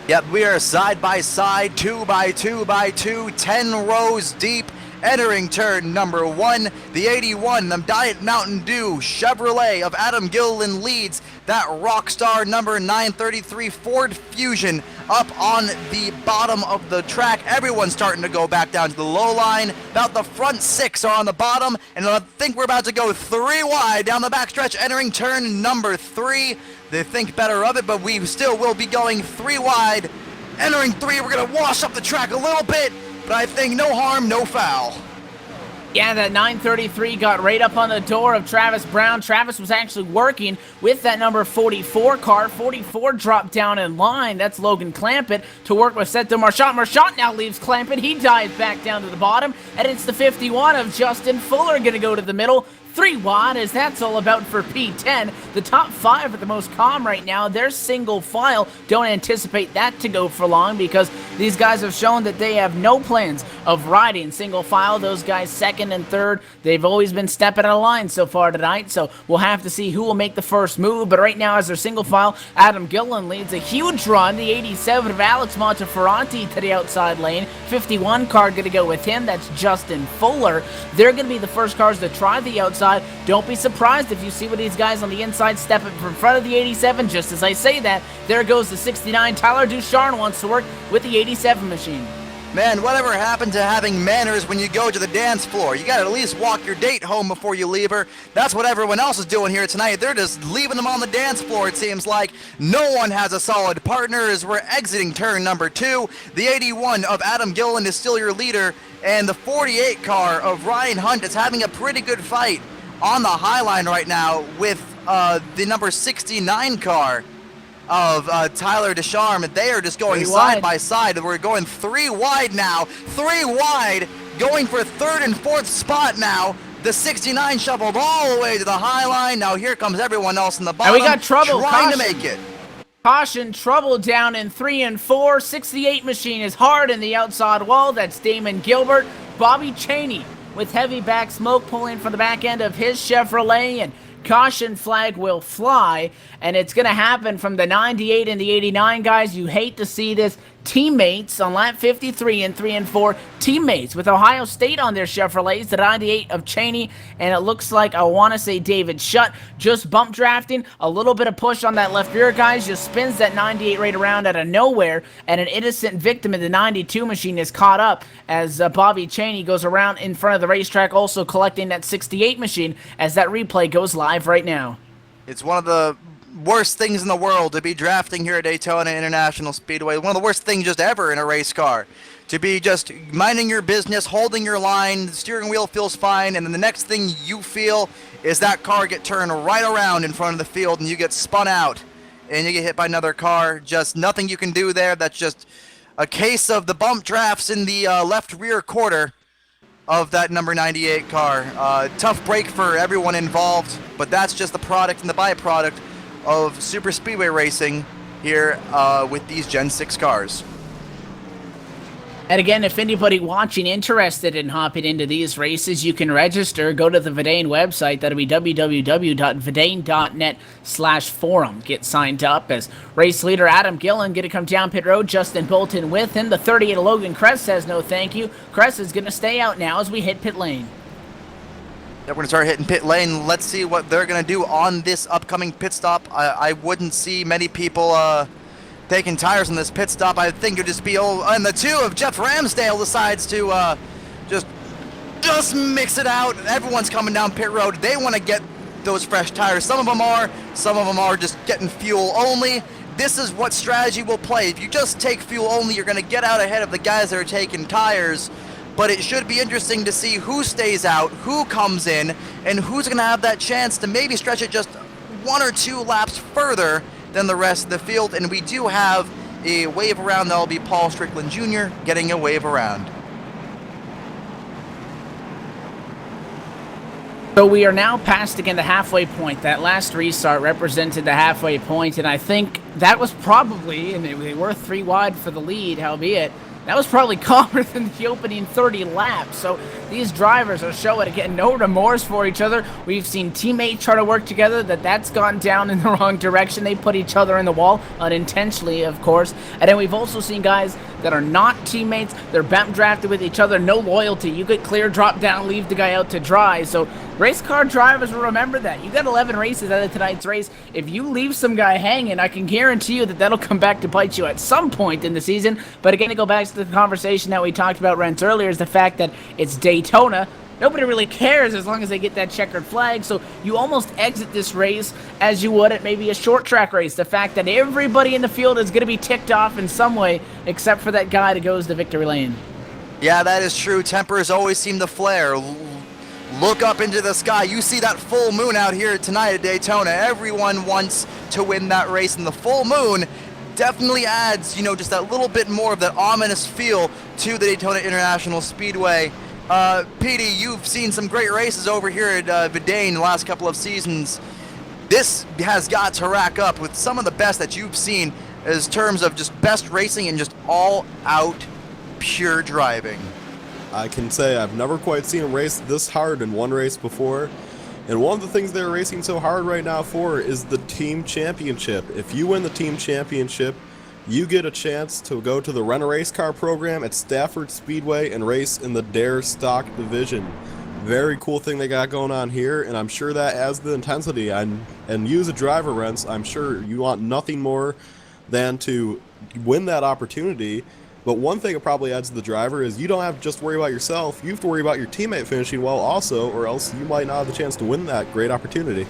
Yep, we are side by side, 2 by 2 by 2, 10 rows deep. Entering turn number 1, the 81, the Diet Mountain Dew Chevrolet of Adam Gillen leads that Rockstar number 933 Ford Fusion up on the bottom of the track. Everyone's starting to go back down to the low line. About the front 6 are on the bottom, and I think we're about to go 3 wide down the backstretch, entering turn number 3. They think better of it, but we still will be going 3 wide. Entering 3, we're going to wash up the track a little bit, but I think no harm, no foul. Yeah, that 933 got right up on the door of Travis Brown. Travis was actually working with that number 44 car. 44 dropped down in line. That's Logan Clampett to work with Seth DiMarchant. Marchant now leaves Clampett. He dives back down to the bottom, and it's the 51 of Justin Fuller going to go to the middle. 3 wide, as that's all about for P10. The top 5 are the most calm right now. They're single file. Don't anticipate that to go for long because these guys have shown that they have no plans of riding single file. Those guys second and third, they've always been stepping out of line so far tonight, so we'll have to see who will make the first move. But right now, as their single file, Adam Gillen leads a huge run. The 87 of Alex Monteferranti to the outside lane. 51 car going to go with him. That's Justin Fuller. They're going to be the first cars to try the outside. Don't be surprised if you see one of these guys on the inside step up in front of the 87. Just as I say that, there goes the 69. Tyler Ducharme wants to work with the 87 machine. Man, whatever happened to having manners when you go to the dance floor? You gotta at least walk your date home before you leave her. That's what everyone else is doing here tonight. They're just leaving them on the dance floor, it seems like. No one has a solid partner as we're exiting turn number 2. The 81 of Adam Gillen is still your leader, and the 48 car of Ryan Hunt is having a pretty good fight on the high line right now with the number 69 car of Tyler Ducharme. They are just going side by side. We're going 3 wide now. 3 wide, going for 3rd and 4th spot now. The 69 shuffled all the way to the high line. Now here comes everyone else in the bottom. And we got trouble. Trying to make it. Caution, trouble down in 3 and 4. 68 machine is hard in the outside wall. That's Damon Gilbert. Bobby Cheney with heavy back smoke pulling from the back end of his Chevrolet, and caution flag will fly, and it's going to happen from the 98 and the 89 guys. You hate to see this. Teammates on lap 53 and 3 and 4, teammates with Ohio State on their Chevrolets, the 98 of Cheney, and it looks like, I want to say David Shutt, just bump drafting, a little bit of push on that left rear, guys, just spins that 98 right around out of nowhere, and an innocent victim in the 92 machine is caught up as Bobby Cheney goes around in front of the racetrack, also collecting that 68 machine as that replay goes live right now. It's one of the worst things in the world to be drafting here at Daytona International Speedway. One of the worst things just ever in a race car. To be just minding your business, holding your line, the steering wheel feels fine, and then the next thing you feel is that car get turned right around in front of the field and you get spun out and you get hit by another car. Just nothing you can do there. That's just a case of the bump drafts in the left rear quarter of that number 98 car. Tough break for everyone involved, but that's just the product and the byproduct of super speedway racing here with these Gen 6 cars. And again, if anybody watching interested in hopping into these races, you can register. Go to the Vidane website. That'll be www.vidane.net/forum. Get signed up as race leader Adam Gillen going to come down pit road. Justin Bolton with him. The 38 of Logan Kress says no thank you. Kress is going to stay out now as we hit pit lane. We're going to start hitting pit lane. Let's see what they're going to do on this upcoming pit stop. I wouldn't see many people taking tires on this pit stop. I think it'd just be and the 2 of Jeff Ramsdale decides to just mix it out. Everyone's coming down pit road. They want to get those fresh tires. Some of them are just getting fuel only. This is what strategy will play. If you just take fuel only, you're going to get out ahead of the guys that are taking tires. But it should be interesting to see who stays out, who comes in, and who's going to have that chance to maybe stretch it just 1 or 2 laps further than the rest of the field. And we do have a wave around. That'll be Paul Strickland Jr. getting a wave around. So we are now past again the halfway point. That last restart represented the halfway point, and I think that was probably, and they were 3 wide for the lead, howbeit, that was probably calmer than the opening 30 laps. So these drivers are showing, again, no remorse for each other. We've seen teammates try to work together. That's gone down in the wrong direction. They put each other in the wall, unintentionally, of course. And then we've also seen guys that are not teammates. They're bump drafted with each other. No loyalty. You get clear, drop down, leave the guy out to dry. So race car drivers will remember that. You got 11 races out of tonight's race. If you leave some guy hanging, I can guarantee you that that'll come back to bite you at some point in the season. But again, to go back to the conversation that we talked about, Rents, earlier, is the fact that it's Daytona. Nobody really cares as long as they get that checkered flag, so you almost exit this race as you would at maybe a short track race. The fact that everybody in the field is going to be ticked off in some way, except for that guy that goes to victory lane. Yeah, that is true. Tempers always seem to flare. Look up into the sky. You see that full moon out here tonight at Daytona. Everyone wants to win that race, and the full moon definitely adds, just that little bit more of that ominous feel to the Daytona International Speedway. Petey, you've seen some great races over here at Vidane the last couple of seasons. This has got to rack up with some of the best that you've seen as terms of just best racing and just all-out pure driving. I can say I've never quite seen a race this hard in one race before. And one of the things they're racing so hard right now for is the team championship. If you win the team championship, you get a chance to go to the Rent a Racecar program at Stafford Speedway and race in the Dare Stock division. Very cool thing they got going on here, and I'm sure that adds the intensity. And you as a driver, Rents, I'm sure you want nothing more than to win that opportunity. But one thing it probably adds to the driver is you don't have to just worry about yourself. You have to worry about your teammate finishing well also, or else you might not have the chance to win that great opportunity.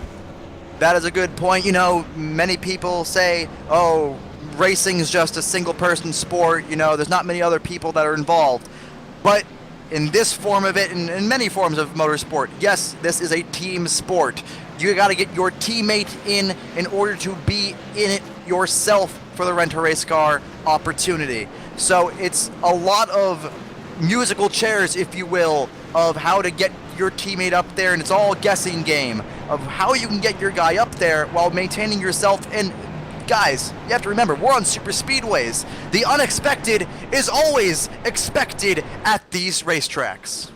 That is a good point. You know, many people say, oh, racing is just a single-person sport. You know, there's not many other people that are involved. But in this form of it, and in many forms of motorsport, yes, this is a team sport. You got to get your teammate in order to be in it yourself for the Rent a Race Car opportunity. So it's a lot of musical chairs, if you will, of how to get your teammate up there, and it's all guessing game of how you can get your guy up there while maintaining yourself. And guys, you have to remember, we're on super speedways. The unexpected is always expected at these racetracks.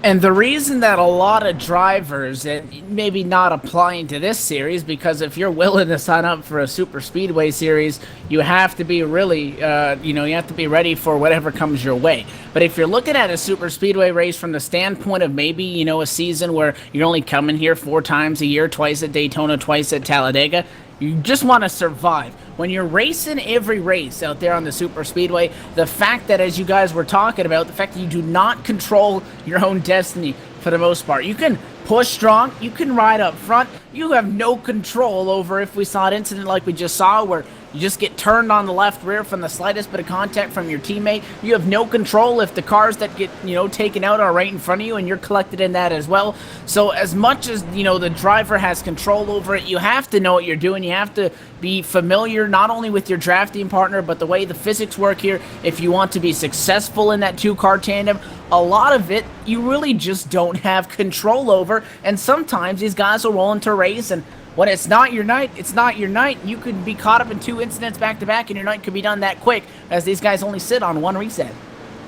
And the reason that a lot of drivers, and maybe not applying to this series, because if you're willing to sign up for a super speedway series, you have to be really, you have to be ready for whatever comes your way. But if you're looking at a super speedway race from the standpoint of maybe, a season where you're only coming here 4 times a year, twice at Daytona, twice at Talladega, you just want to survive. When you're racing every race out there on the super speedway, the fact that, as you guys were talking about, the fact that you do not control your own destiny for the most part. You can push strong, you can ride up front, you have no control over if we saw an incident like we just saw where you just get turned on the left rear from the slightest bit of contact from your teammate. You have no control if the cars that get, taken out are right in front of you and you're collected in that as well. So as much as, the driver has control over it, you have to know what you're doing. You have to be familiar not only with your drafting partner, but the way the physics work here. If you want to be successful in that 2-car tandem, a lot of it you really just don't have control over. And sometimes these guys are willing to race, and when it's not your night, it's not your night. You could be caught up in 2 incidents back-to-back, and your night could be done that quick, as these guys only sit on 1 reset.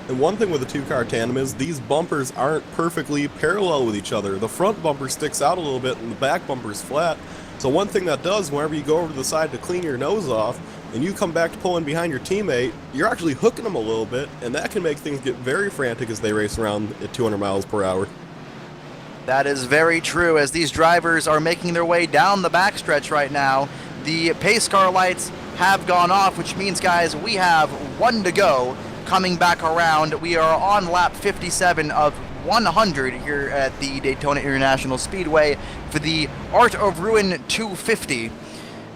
And one thing with a 2-car tandem is these bumpers aren't perfectly parallel with each other. The front bumper sticks out a little bit, and the back bumper's flat. So one thing that does, whenever you go over to the side to clean your nose off, and you come back to pull in behind your teammate, you're actually hooking them a little bit, and that can make things get very frantic as they race around at 200 miles per hour. That is very true. As these drivers are making their way down the backstretch right now, the pace car lights have gone off, which means, guys, we have 1 to go. Coming back around, we are on lap 57 of 100 here at the Daytona International Speedway for the Art of Ruin 250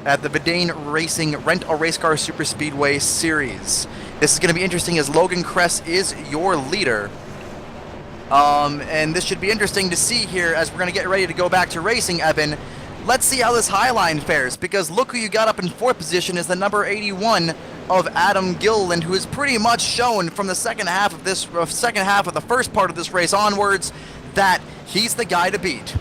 at the Vidane Racing Rent a Racecar Super Speedway Series. This is going to be interesting as Logan Kress is your leader. And this should be interesting to see here as we're going to get ready to go back to racing, Evan. Let's see how this Highline fares, because look who you got up in 4th position is the number 81 of Adam Gilliland, who is pretty much shown from the second half of the first part of this race onwards that he's the guy to beat.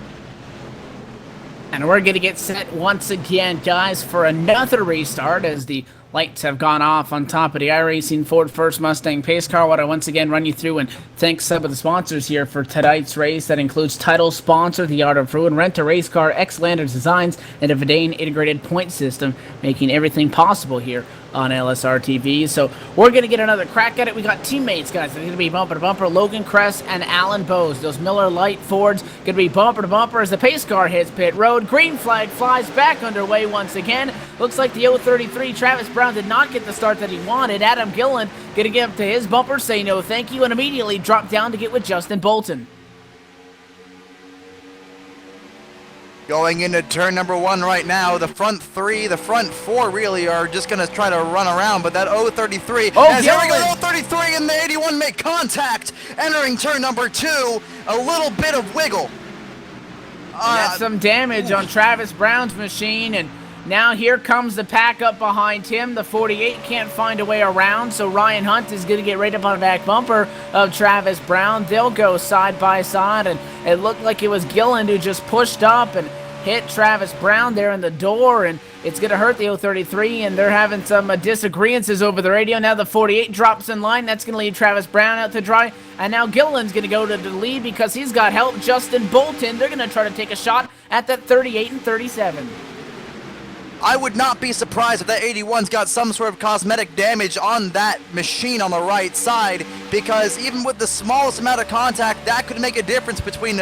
And we're going to get set once again, guys, for another restart as the lights have gone off on top of the iRacing Ford First Mustang pace car. I want to once again run you through and thank some of the sponsors here for tonight's race. That includes title sponsor, the Art of Ruin, Rent a Racecar, X-Lander Designs, and a Vidane integrated point system, making everything possible here on LSR-TV. So we're going to get another crack at it. We got teammates, guys. They're going to be bumper to bumper. Logan Kress and Alan Bowes. Those Miller Lite Fords going to be bumper to bumper as the pace car hits pit road. Green flag flies back underway once again. Looks like the 033 Travis Brown did not get the start that he wanted. Adam Gilliland going to get up to his bumper, say no thank you, and immediately drop down to get with Justin Bolton. Going into turn number 1 right now, the front 4 really are just going to try to run around, but that 033, as here we go, 033 and the 81 make contact, entering turn number 2, a little bit of wiggle. That's some damage on Travis Brown's machine, and Now here comes the pack up behind him. The 48 can't find a way around, so Ryan Hunt is going to get right up on the back bumper of Travis Brown. They'll go side by side, and it looked like it was Gilland who just pushed up and hit Travis Brown there in the door, and it's going to hurt the 033, and they're having some disagreements over the radio. Now the 48 drops in line. That's going to leave Travis Brown out to dry, and now Gilland's going to go to the lead because he's got help. Justin Bolton, they're going to try to take a shot at that 38 and 37. I would not be surprised if that 81's got some sort of cosmetic damage on that machine on the right side, because even with the smallest amount of contact, that could make a difference between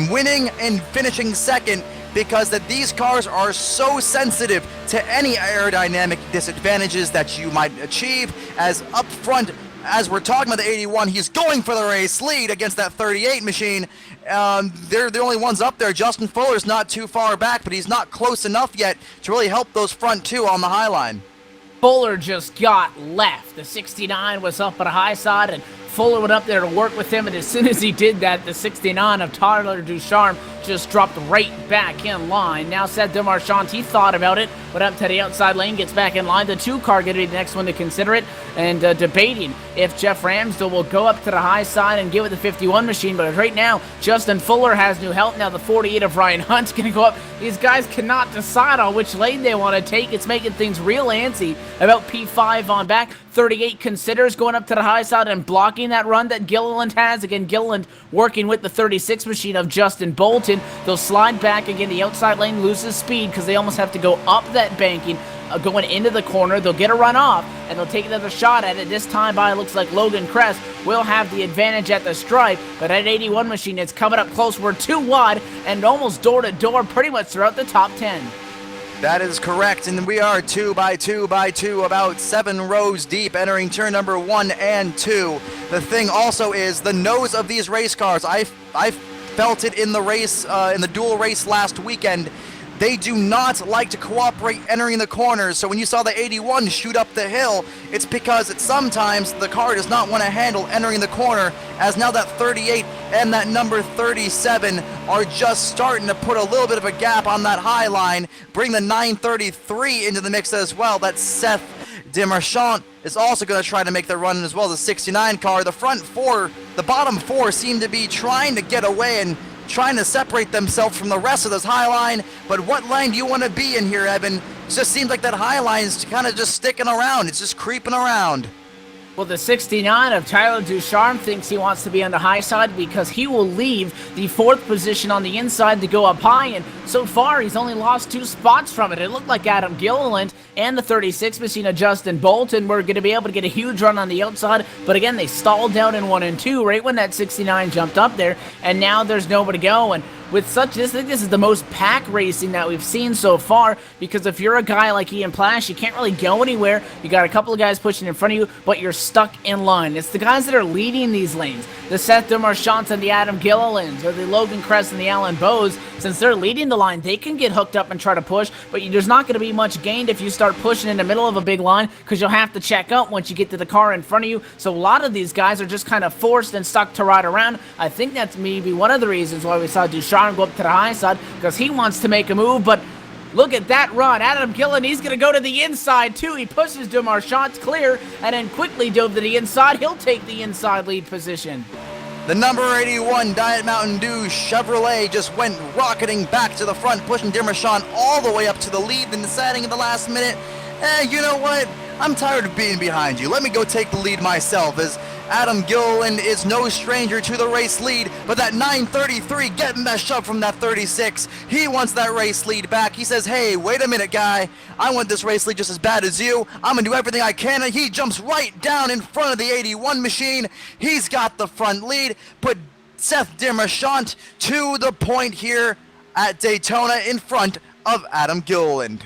winning and finishing second, because that these cars are so sensitive to any aerodynamic disadvantages that you might achieve. As up front, as we're talking about the 81, he's going for the race lead against that 38 machine. They're the only ones up there. Justin Fuller's not too far back, but he's not close enough yet to really help those front two on the high line. Fuller just got left. The 69 was up at a high side, and Fuller went up there to work with him, and as soon as he did that, the 69 of Tyler Ducharme just dropped right back in line. Now Seth DeMarchand, he thought about it, went up to the outside lane, gets back in line. The 2 car going to be the next one to consider it, and debating if Jeff Ramsdell will go up to the high side and get with the 51 machine. But right now, Justin Fuller has new help. Now the 48 of Ryan Hunt's going to go up. These guys cannot decide on which lane they want to take. It's making things real antsy about P5 on back. 38 considers going up to the high side and blocking that run that Gilliland has. Again, Gilliland working with the 36 machine of Justin Bolton. They'll slide back again. The outside lane loses speed because they almost have to go up that banking. Going into the corner, they'll get a run off, and they'll take another shot at it. This time by, it looks like Logan Kress will have the advantage at the stripe, but that 81 machine is coming up close. We're 2 wide and almost door to door pretty much throughout the top 10. That is correct, and we are 2 by 2 by 2, about 7 rows deep, entering turn number 1 and 2. The thing also is the nose of these race cars. I felt it in the race, in the dual race last weekend. They do not like to cooperate entering the corners. So when you saw the 81 shoot up the hill, it's because sometimes the car does not want to handle entering the corner, as now that 38 and that number 37 are just starting to put a little bit of a gap on that high line. Bring the 933 into the mix as well. That's Seth DeMarchand is also going to try to make the run as well. The 69 car, the front 4, the bottom 4 seem to be trying to get away and trying to separate themselves from the rest of this high line. But what line do you want to be in here, Evan? It just seems like that high line is kind of just sticking around. It's just creeping around. Well, the 69 of Tyler Ducharme thinks he wants to be on the high side because he will leave the 4th position on the inside to go up high, and so far he's only lost 2 spots from it. It looked like Adam Gilliland and the 36 machine of Justin Bolton were going to be able to get a huge run on the outside, but again, they stalled down in 1 and 2 right when that 69 jumped up there, and now there's nowhere to go. And with such, I think this is the most pack racing that we've seen so far, because if you're a guy like Ian Plash, you can't really go anywhere. You got a couple of guys pushing in front of you, but you're stuck in line. It's the guys that are leading these lanes, the Seth DeMarchands and the Adam Gillilands, or the Logan Kress and the Alan Bowes. Since they're leading the line, they can get hooked up and try to push, but there's not going to be much gained if you start pushing in the middle of a big line, because you'll have to check out once you get to the car in front of you. So a lot of these guys are just kind of forced and stuck to ride around. I think that's maybe one of the reasons why we saw Ducharme go up to the high side, because he wants to make a move. But look at that run. Adam Gillen, he's going to go to the inside too. He pushes DeMarchand clear and then quickly dove to the inside. He'll take the inside lead position. The number 81 Diet Mountain Dew Chevrolet just went rocketing back to the front, pushing DeMarchand all the way up to the lead, then deciding in the last minute, you know what? I'm tired of being behind you. Let me go take the lead myself, as Adam Gilliland is no stranger to the race lead, but that 933 getting that shove from that 36. He wants that race lead back. He says, hey, wait a minute, guy. I want this race lead just as bad as you. I'm going to do everything I can, and he jumps right down in front of the 81 machine. He's got the front lead. Put Seth DeMarchand to the point here at Daytona in front of Adam Gilliland.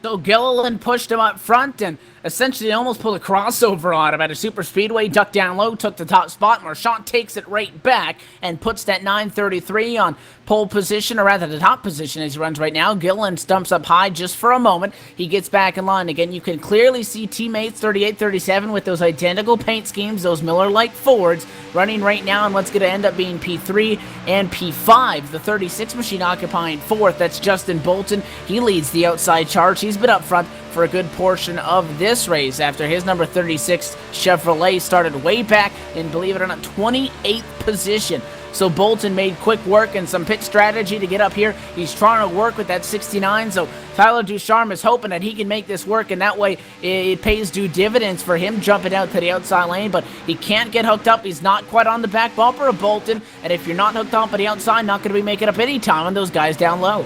So Gilliland pushed him up front and essentially almost pulled a crossover on him at a super speedway, ducked down low, took the top spot. Marchand takes it right back and puts that 933 on pole position, or rather the top position as he runs right now. Gilliland stumps up high just for a moment. He gets back in line again. You can clearly see teammates 38, 37 with those identical paint schemes, those Miller Lite Fords, running right now in what's going to end up being P3 and P5. The 36 machine occupying fourth. That's Justin Bolton. He leads the outside charge. He's been up front for a good portion of this race after his number 36 Chevrolet started way back in, believe it or not, 28th position. So Bolton made quick work and some pit strategy to get up here. He's trying to work with that 69, so Tyler Ducharme is hoping that he can make this work, and that way it pays due dividends for him jumping out to the outside lane, but he can't get hooked up. He's not quite on the back bumper of Bolton, and if you're not hooked up on the outside, not going to be making up any time on those guys down low.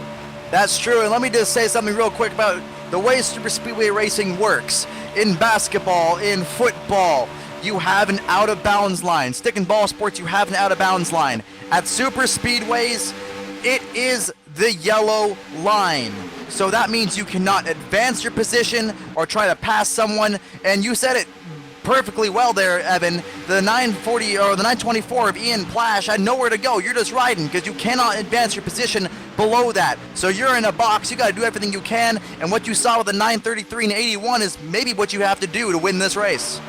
That's true, and let me just say something real quick about the way super speedway racing works. In basketball, in football, you have an out-of-bounds line. Stick and ball sports, you have an out-of-bounds line. At super speedways, it is the yellow line. So that means you cannot advance your position or try to pass someone. And you said it perfectly well there, Evan. The 940 or the 924 of Ian Plash had nowhere to go. You're just riding because you cannot advance your position below that. So you're in a box. You got to do everything you can. And what you saw with the 933 and 81 is maybe what you have to do to win this race.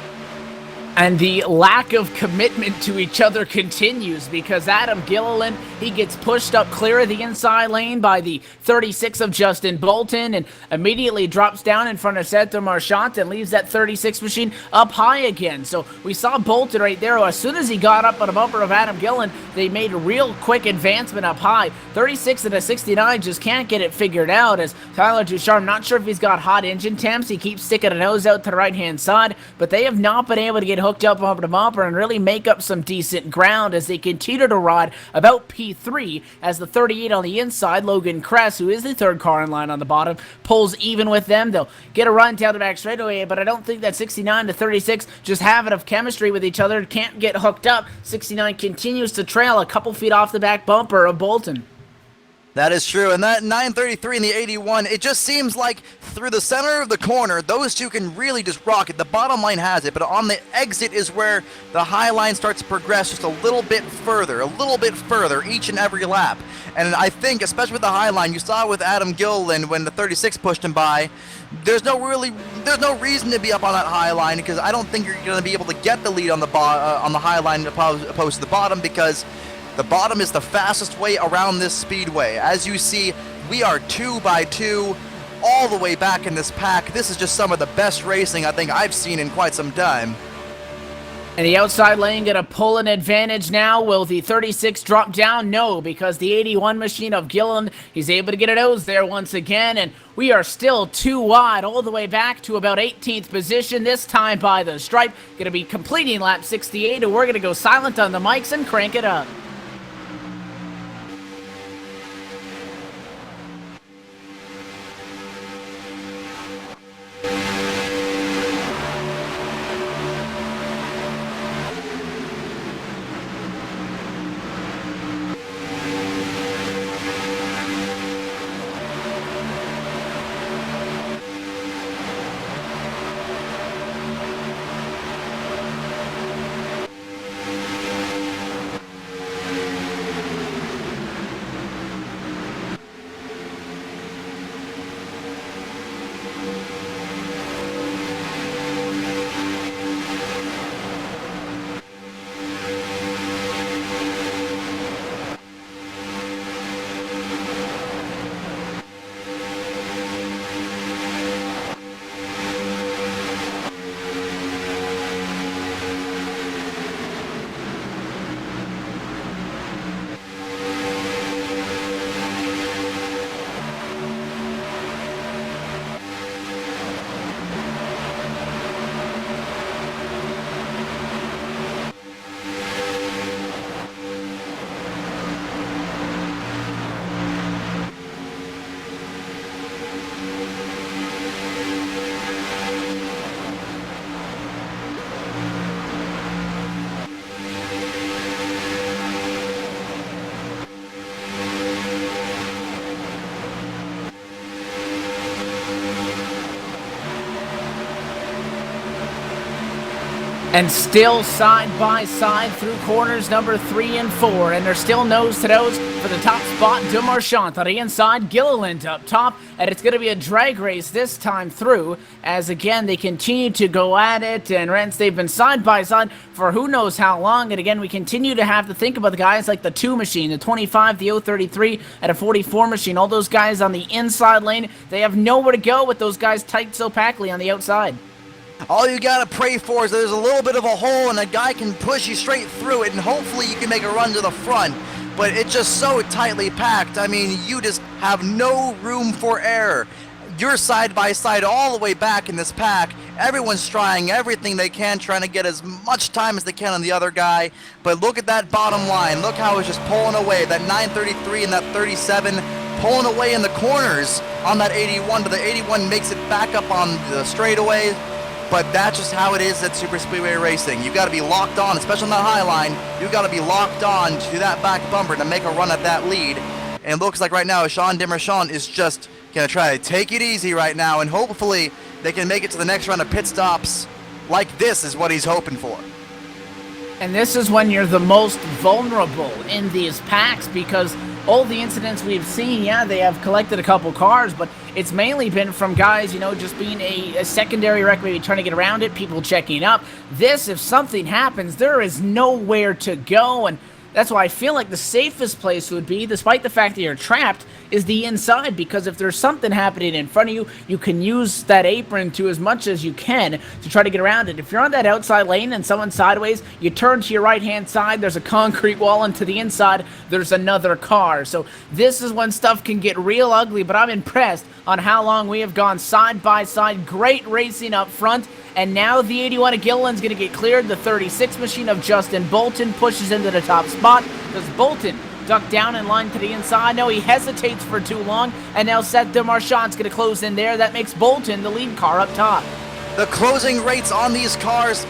And the lack of commitment to each other continues because Adam Gilliland, he gets pushed up clear of the inside lane by the 36 of Justin Bolton and immediately drops down in front of Sergio Marchand and leaves that 36 machine up high again. So we saw Bolton right there. As soon as he got up on a bumper of Adam Gilliland, they made a real quick advancement up high. 36 and a 69 just can't get it figured out as Tyler Ducharme, not sure if he's got hot engine temps. He keeps sticking a nose out to the right-hand side, but they have not been able to get hooked up bumper to bumper and really make up some decent ground as they continue to ride about P3 as the 38 on the inside, Logan Kress, who is the third car in line on the bottom, pulls even with them. They'll get a run down the back straightaway, but I don't think that 69 to 36 just have enough chemistry with each other, can't get hooked up. 69 continues to trail a couple feet off the back bumper of Bolton. That is true, and that 933 and the 81, it just seems like through the center of the corner, those two can really just rock it. The bottom line has it, but on the exit is where the high line starts to progress just a little bit further each and every lap. And I think, especially with the high line, you saw with Adam Gilliland when the 36 pushed him by, there's no reason to be up on that high line because I don't think you're going to be able to get the lead on the high line opposed to the bottom because the bottom is the fastest way around this speedway. As you see, we are 2 by 2 all the way back in this pack. This is just some of the best racing I think I've seen in quite some time. And the outside lane going to pull an advantage now. Will the 36 drop down? No, because the 81 machine of Gilliland, he's able to get a nose there once again. And we are still 2 wide all the way back to about 18th position, this time by the stripe. Going to be completing lap 68, and we're going to go silent on the mics and crank it up. And still side by side through corners number 3 and 4. And they're still nose to nose for the top spot. De Marchand on the inside. Gilliland up top. And it's going to be a drag race this time through. As again, they continue to go at it. And Rents, they've been side by side for who knows how long. And again, we continue to have to think about the guys like the 2 machine, the 25, the 033, and a 44 machine. All those guys on the inside lane, they have nowhere to go with those guys tight so packly on the outside. All you gotta pray for is there's a little bit of a hole and a guy can push you straight through it, and hopefully you can make a run to the front. But it's just so tightly packed. I mean, you just have no room for error. You're side by side all the way back in this pack. Everyone's trying everything they can, trying to get as much time as they can on the other guy. But look at that bottom line. Look how it's just pulling away. That 933 and that 37 pulling away in the corners on that 81, but the 81 makes it back up on the straightaway. But that's just how it is at Superspeedway racing. You've got to be locked on, especially on that high line. You've got to be locked on to that back bumper to make a run at that lead. And it looks like right now Sean de Marchand is just going to try to take it easy right now, and hopefully they can make it to the next round of pit stops like this is what he's hoping for. And this is when you're the most vulnerable in these packs, because all the incidents we've seen, yeah, they have collected a couple cars, but it's mainly been from guys, you know, just being a secondary wreck, maybe trying to get around it, people checking up. This, if something happens, there is nowhere to go, and that's why I feel like the safest place would be, despite the fact that you're trapped, is the inside, because if there's something happening in front of you, you can use that apron to as much as you can to try to get around it. If you're on that outside lane and someone's sideways, you turn to your right-hand side, there's a concrete wall, and to the inside, there's another car. So this is when stuff can get real ugly, but I'm impressed on how long we have gone side by side. Great racing up front. And now the 81 of Gilliland's going to get cleared. The 36 machine of Justin Bolton pushes into the top spot. Does Bolton duck down in line to the inside? No, he hesitates for too long. And now Seth de Marchand's going to close in there. That makes Bolton the lead car up top. The closing rates on these cars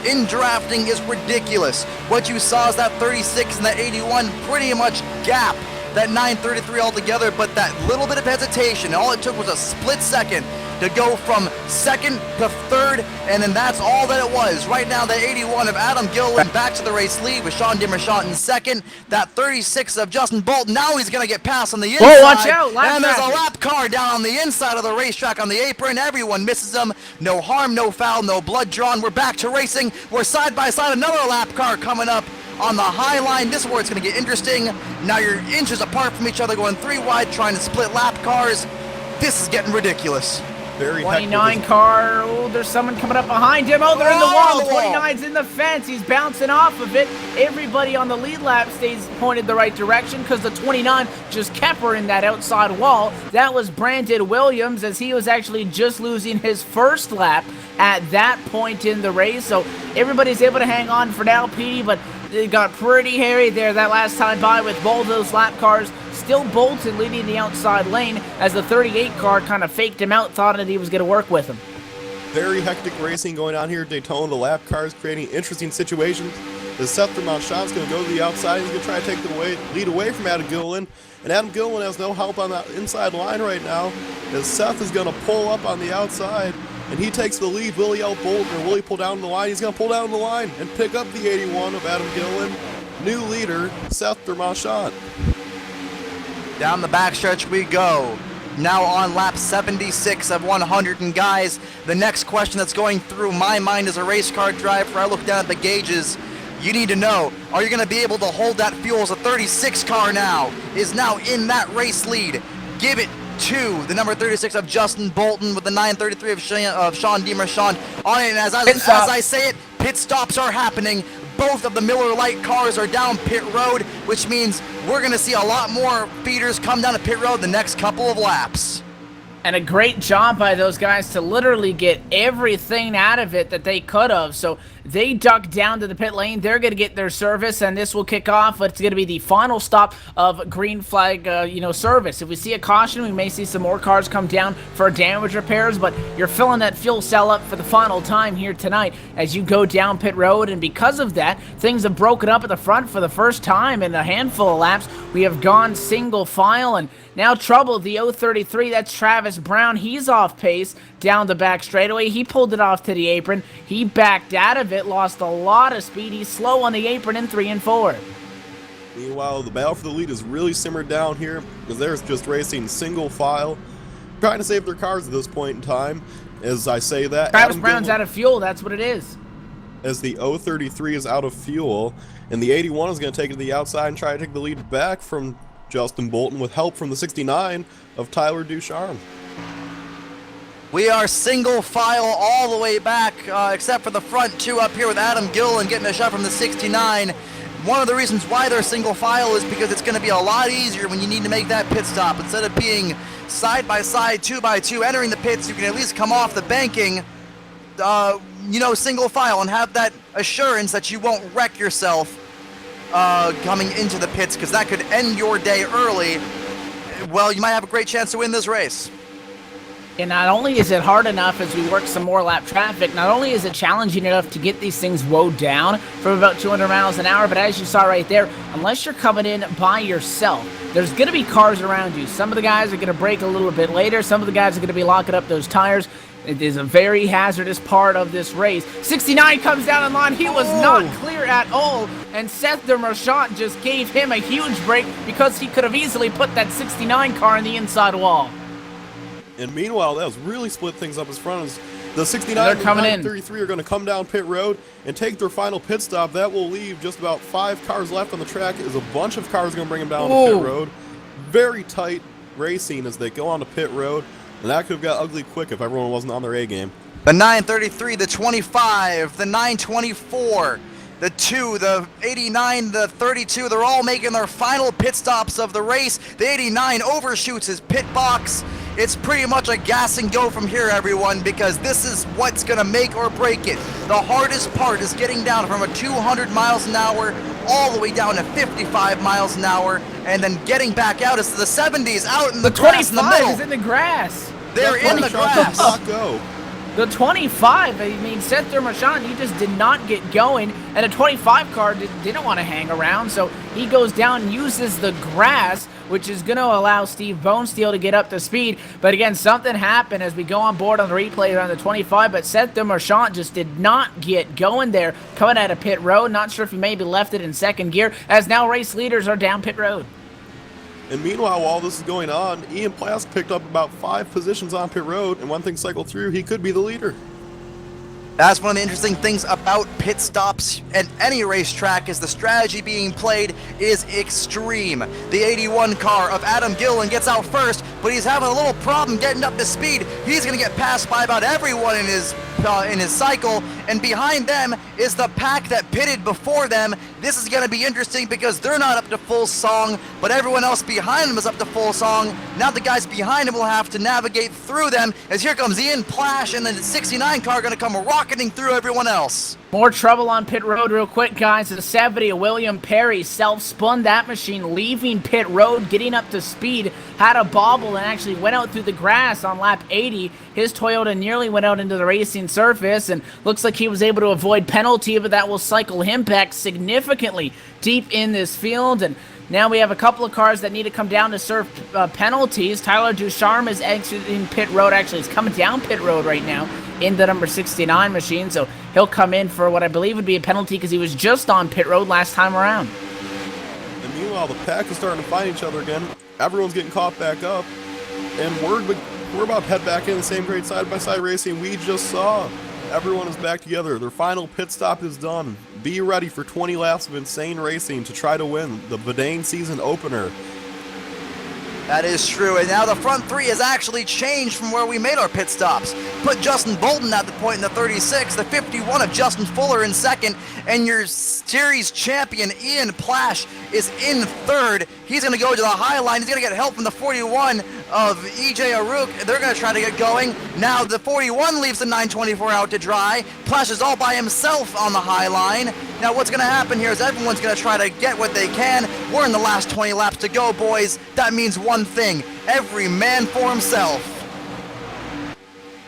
in drafting is ridiculous. What you saw is that 36 and that 81 pretty much gap that 933 altogether, but that little bit of hesitation, all it took was a split second to go from second to third, and then that's all that it was. Right now, the 81 of Adam Gilliland back to the race lead with Sean de Marchand in second. That 36 of Justin Bolton, now he's going to get past on the inside. Whoa, watch out, lap and there's a traffic. lap car down on the inside of the racetrack on the apron. Everyone misses him. No harm, no foul, no blood drawn. We're back to racing. We're side by side. Another lap car coming up on the high line. This is where it's going to get interesting. Now you're inches apart from each other, going 3 wide, trying to split lap cars. This is getting ridiculous. Very 29 car. Oh, there's someone coming up behind him. Oh, they're in the wall. 29's in the fence. He's bouncing off of it. Everybody on the lead lap stays pointed the right direction because the 29 just kept her in that outside wall. That was Brandon Williams, as he was actually just losing his first lap at that point in the race. So everybody's able to hang on for now, Petey, but it got pretty hairy there that last time by with both those lap cars. Still Bolton leading the outside lane as the 38 car kind of faked him out, thought that he was going to work with him. Very hectic racing going on here at Daytona. The lap cars creating interesting situations. As Seth de Marchand's going to go to the outside. He's going to try to take the lead away from Adam Gilliland. And Adam Gilliland has no help on that inside line right now, as Seth is going to pull up on the outside. And he takes the lead. Will he out Bolton, or will he pull down the line? He's going to pull down the line and pick up the 81 of Adam Gilliland. New leader, Seth de Marchand. Down the backstretch we go. Now on lap 76 of 100. And guys, the next question that's going through my mind as a race car driver, I look down at the gauges. You need to know, are you going to be able to hold that fuel? As a 36 car now is now in that race lead. Give it to the number 36 of Justin Bolton with the 933 of Sean de Marchand on it. And as I say it, pit stops are happening. Both of the Miller Lite cars are down pit road, which means we're going to see a lot more feeders come down to pit road the next couple of laps. And a great job by those guys to literally get everything out of it that they could have. So they duck down to the pit lane. They're going to get their service, and this will kick off. It's going to be the final stop of green flag, service. If we see a caution, we may see some more cars come down for damage repairs, but you're filling that fuel cell up for the final time here tonight as you go down pit road. And because of that, things have broken up at the front for the first time in a handful of laps. We have gone single file, and now trouble, the 033, that's Travis Travis Brown, he's off pace down the back straightaway. He pulled it off to the apron. He backed out of it, lost a lot of speed. He's slow on the apron in 3 and 4. Meanwhile, the battle for the lead is really simmered down here, because they're just racing single file, trying to save their cars at this point in time. As I say that, Travis Brown's out of fuel, that's what it is. As the 033 is out of fuel, and the 81 is going to take it to the outside and try to take the lead back from Justin Bolton with help from the 69 of Tyler Ducharme. We are single file all the way back, except for the front 2 up here with Adam Gillen getting a shot from the 69. One of the reasons why they're single file is because it's going to be a lot easier when you need to make that pit stop. Instead of being side by side, 2 by 2, entering the pits, you can at least come off the banking, single file, and have that assurance that you won't wreck yourself coming into the pits, because that could end your day early. Well, you might have a great chance to win this race. And not only is it hard enough as we work some more lap traffic, not only is it challenging enough to get these things woed down from about 200 miles an hour, but as you saw right there, unless you're coming in by yourself, there's going to be cars around you. Some of the guys are going to brake a little bit later. Some of the guys are going to be locking up those tires. It is a very hazardous part of this race. 69 comes down in line. He was not clear at all, and Seth Merchant just gave him a huge break because he could have easily put that 69 car in the inside wall. And meanwhile, that was really split things up as front as the 69 and the 933 are going to come down pit road and take their final pit stop. That will leave just about 5 cars left on the track, as a bunch of cars going to bring them down to pit road. Very tight racing as they go on to pit road, and that could have got ugly quick if everyone wasn't on their A game. The 933, the 25, the 924, the 2, the 89, the 32, they're all making their final pit stops of the race. The 89 overshoots his pit box. It's pretty much a gas and go from here, everyone, because this is what's going to make or break it. The hardest part is getting down from a 200 miles an hour all the way down to 55 miles an hour, and then getting back out is the 70s out in the grass in the middle. The 25 is in the grass. They're in the grass. The 25, I mean, Seth Merchant, he just did not get going, and a 25 car didn't want to hang around, so he goes down and uses the grass, which is going to allow Steve Bonesteel to get up to speed. But again, something happened as we go on board on the replay around the 25, but Seth Merchant just did not get going there, coming out of pit road. Not sure if he maybe left it in second gear, as now race leaders are down pit road. And meanwhile, while this is going on, Ian Plask picked up about 5 positions on pit road, and when things cycle through, he could be the leader. That's one of the interesting things about pit stops at any racetrack, is the strategy being played is extreme. The 81 car of Adam Gillen gets out first, but he's having a little problem getting up to speed. He's going to get passed by about everyone in his cycle, and behind them is the pack that pitted before them. This is going to be interesting because they're not up to full song, but everyone else behind them is up to full song. Now the guys behind him will have to navigate through them, as here comes Ian Plash, and then the 69 car going to come rocketing through everyone else. More trouble on pit road real quick, guys. The 70 of William Perry self-spun that machine, leaving pit road, getting up to speed, had a bobble, and actually went out through the grass on lap 80. His Toyota nearly went out into the racing surface, and looks like he was able to avoid penalty, but that will cycle him back significantly deep in this field. And now we have a couple of cars that need to come down to serve penalties. Tyler Ducharme is exiting pit road. Actually, he's coming down pit road right now in the number 69 machine, so he'll come in for what I believe would be a penalty because he was just on pit road last time around. And meanwhile, the pack is starting to find each other again. Everyone's getting caught back up, and we're about to head back in the same great side-by-side racing we just saw. Everyone is back together. Their final pit stop is done. Be ready for 20 laps of insane racing to try to win the Vidane season opener. That is true, and now the front 3 has actually changed from where we made our pit stops. Put Justin Bolton at the point in the 36, the 51 of Justin Fuller in second, and your series champion Ian Plash is in third. He's going to go to the high line. He's going to get help from the 41 of EJ Arouk. They're going to try to get going. Now the 41 leaves the 924 out to dry. Plash is all by himself on the high line. Now what's going to happen here is everyone's going to try to get what they can. We're in the last 20 laps to go, boys. That means one thing: every man for himself.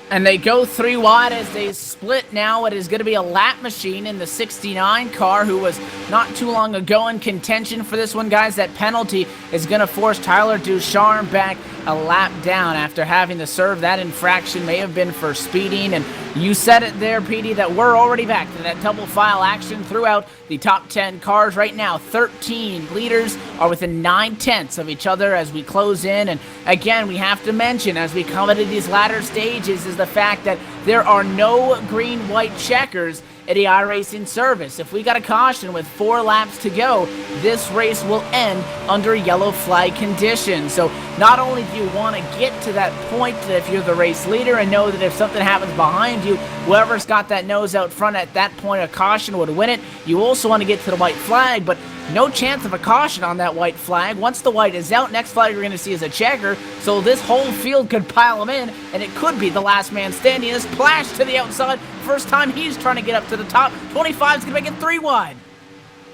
And they go 3 wide as they split now. It is going to be a lap machine in the 69 car, who was not too long ago in contention for this one, guys. That penalty is going to force Tyler Ducharme back a lap down after having to serve that infraction. May have been for speeding. And you said it there, Petey, that we're already back to that double file action throughout the top 10 cars. Right now, 13 leaders are within 9/10 of each other as we close in. And again, we have to mention, as we come into these latter stages, is the fact that there are no green-white checkers at the iRacing service. If we got a caution with 4 laps to go, this race will end under yellow flag conditions. So not only do you want to get to that point that if you're the race leader and know that if something happens behind you, whoever's got that nose out front at that point of caution would win it, you also want to get to the white flag, but no chance of a caution on that white flag. Once the white is out, next flag we're going to see is a checker, so this whole field could pile him in, and it could be the last man standing. This splash to the outside, first time he's trying to get up to the top. 25 is going to make it 3 wide.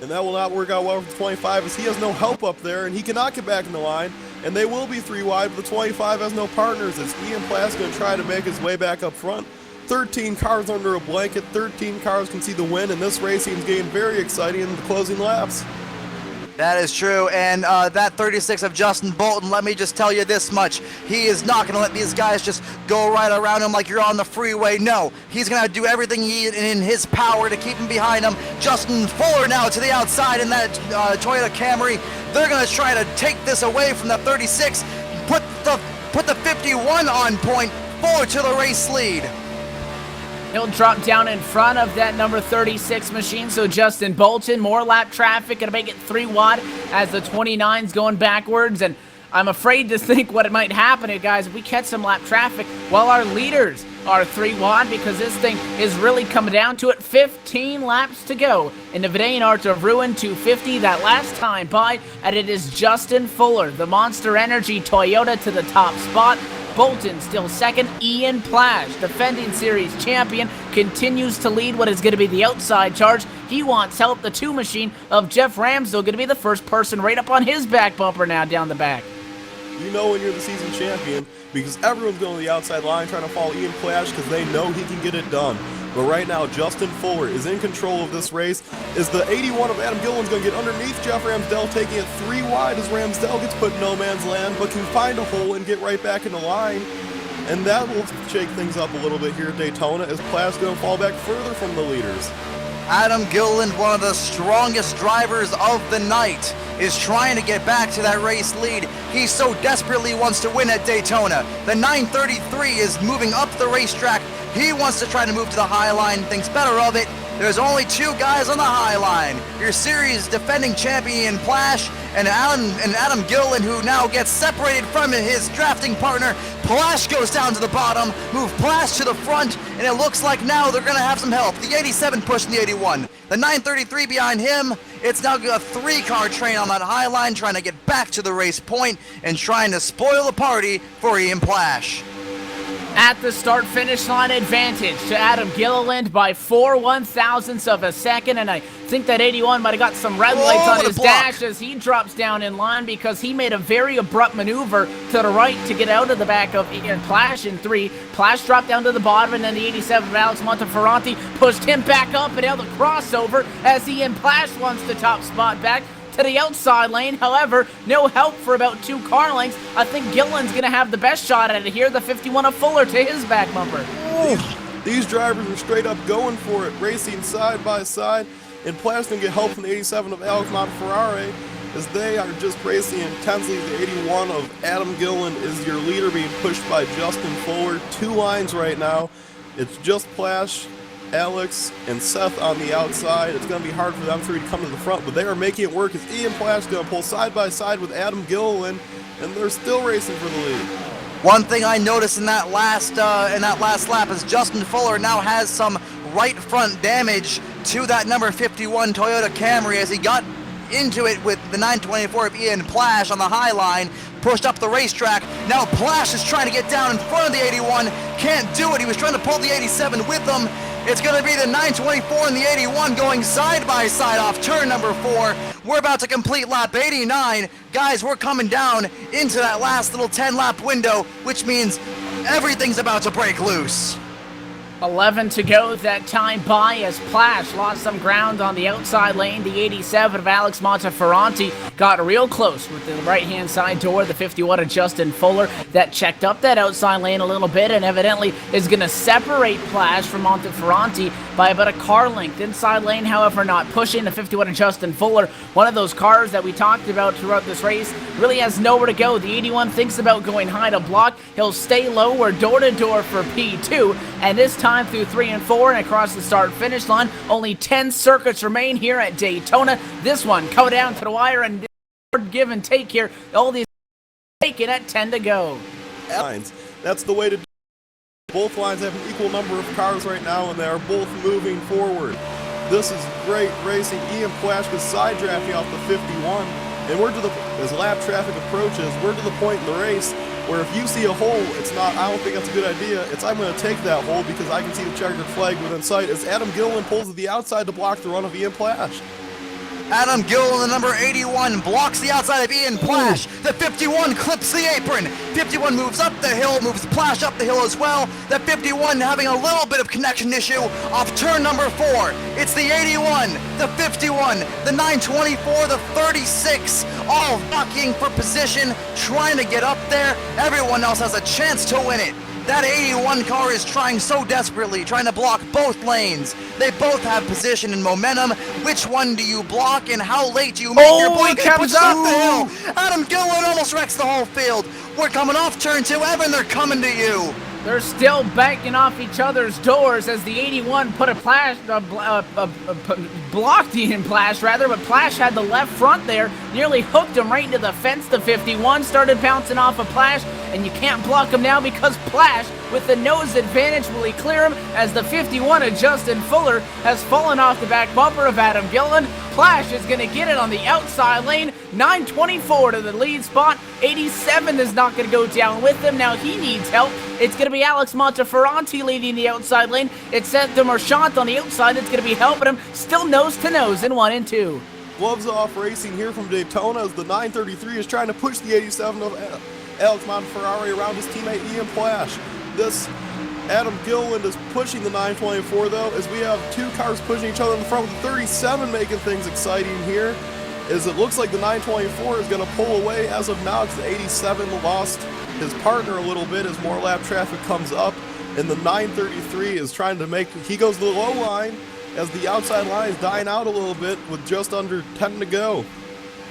And that will not work out well for the 25 as he has no help up there, and he cannot get back in the line. And they will be 3 wide, but the 25 has no partners as Ian Platt's going to try to make his way back up front. 13 cars under a blanket, 13 cars can see the win, and this race seems getting very exciting in the closing laps. That is true, and that 36 of Justin Bolton, let me just tell you this much. He is not going to let these guys just go right around him like you're on the freeway. No, he's going to do everything in his power to keep him behind him. Justin Fuller now to the outside in that Toyota Camry. They're going to try to take this away from the 36, put the 51 on point. Fuller to the race lead. He'll drop down in front of that number 36 machine, so Justin Bolton, more lap traffic, gonna make it 3 wide as the 29's going backwards, and I'm afraid to think what it might happen here, guys, if we catch some lap traffic while our leaders are 3 wide, because this thing is really coming down to it. 15 laps to go in the Vidane Art of Ruin 250, that last time by, and it is Justin Fuller, the Monster Energy Toyota, to the top spot. Bolton still second. Ian Plash, defending series champion, continues to lead what is going to be the outside charge. He wants help. The 2 machine of Jeff Ramsdell going to be the first person right up on his back bumper now down the back. You know when you're the season champion because everyone's going to the outside line trying to follow Ian Plash because they know he can get it done. But right now, Justin Fuller is in control of this race. Is the 81 of Adam Gilliland's going to get underneath Jeff Ramsdell, taking it 3 wide as Ramsdell gets put in no man's land, but can find a hole and get right back in the line. And that will shake things up a little bit here at Daytona as Platt's going to fall back further from the leaders. Adam Gilliland, one of the strongest drivers of the night, is trying to get back to that race lead. He so desperately wants to win at Daytona. The 933 is moving up the racetrack. He wants to try to move to the high line, thinks better of it. There's only 2 guys on the high line. Your series defending champion Plash and Adam Gilliland, who now gets separated from his drafting partner. Plash goes down to the bottom, move Plash to the front, and it looks like now they're going to have some help. The 87 pushing the 81. The 933 behind him. It's now a 3-car train on that high line trying to get back to the race point and trying to spoil the party for Ian Plash. At the start-finish line, advantage to Adam Gilliland by 4 1/1000ths of a second, and I think that 81 might have got some red lights on his dash as he drops down in line because he made a very abrupt maneuver to the right to get out of the back of Ian Plash in 3. Plash dropped down to the bottom, and then the 87 of Alex Monteferranti pushed him back up and out the crossover as Ian Plash wants the top spot back to the outside lane. However, no help for about 2 car lengths. I think Gilliland's going to have the best shot at it here. The 51 of Fuller to his back bumper. These drivers are straight up going for it, racing side by side, and Platt's going to get help from the 87 of Alex Monteferrari as they are just racing intensely. The 81 of Adam Gilliland is your leader, being pushed by Justin Fuller. 2 lines right now. It's just Plash, Alex, and Seth on the outside. It's going to be hard for them 3 to come to the front, but they are making it work as Ian Plash going to pull side by side with Adam Gilliland, and they're still racing for the lead. One thing I noticed in that last lap is Justin Fuller now has some right front damage to that number 51 Toyota Camry as he got into it with the 924 of Ian Plash on the high line, pushed up the racetrack. Now Plash is trying to get down in front of the 81, can't do it. He was trying to pull the 87 with him. It's going to be the 924 and the 81 going side by side off turn number 4. We're about to complete lap 89. Guys, we're coming down into that last little 10-lap window, which means Everything's about to break loose. 11 to go, that time by as Plash lost some ground on the outside lane. The 87 of Alex Monteferranti got real close with the right-hand side door. The 51 of Justin Fuller that checked up that outside lane a little bit and evidently is going to separate Plash from Monteferranti by about a car length. Inside lane, however, not pushing. The 51 of Justin Fuller, one of those cars that we talked about throughout this race, really has nowhere to go. The 81 thinks about going high to block. He'll stay low. We're door-to-door for P2, and this time through 3 and 4 and across the start-finish line. Only 10 circuits remain here at Daytona. This one coming down to the wire and give and take here. All these taken at 10 to go. Lines. That's the way to do it. Both lines have an equal number of cars right now, and they are both moving forward. This is great racing. Ian Plash is side drafting off the 51, and as lap traffic approaches, we're to the point in the race where if you see a hole, I don't think that's a good idea. I'm going to take that hole because I can see the checkered flag within sight as Adam Gilliland pulls to the outside to block the run of Ian Plash. Adam Gilliland, the number 81, blocks the outside of Ian Plash. The 51 clips the apron. 51 moves up the hill, moves Plash up the hill as well. The 51 having a little bit of connection issue off turn number 4. It's the 81, the 51, the 924, the 36, all jockeying for position, trying to get up there. Everyone else has a chance to win it. That 81 car is trying so desperately, trying to block both lanes. They both have position and momentum. Which one do you block and how late do you make your block? He comes up the hill. Adam Gilliland almost wrecks the whole field. We're coming off turn 2. Evan, they're coming to you. They're still banking off each other's doors as the 81 put a Plash, blocked Ian Plash rather, but Plash had the left front there, nearly hooked him right into the fence. The 51 started bouncing off of Plash, and you can't block him now because Plash, with the nose advantage, will he clear him as the 51 of Justin Fuller has fallen off the back bumper of Adam Gilliland. Plash is going to get it on the outside lane. 924 to the lead spot. 87 is not going to go down with him. Now he needs help. It's going to be Alex Monteferranti leading the outside lane. It's Seth de Marchant on the outside. It's going to be helping him. Still nose to nose in 1 and 2. Gloves off racing here from Daytona as the 933 is trying to push the 87 of Alex Monteferranti around his teammate Ian Plash. This Adam Gilliland is pushing the 924 though, as we have two cars pushing each other in the front with the 37 making things exciting here. As it looks like the 924 is going to pull away as of now because the 87 lost his partner a little bit as more lap traffic comes up, and the 933 is trying to he goes to the low line as the outside line is dying out a little bit with just under 10 to go.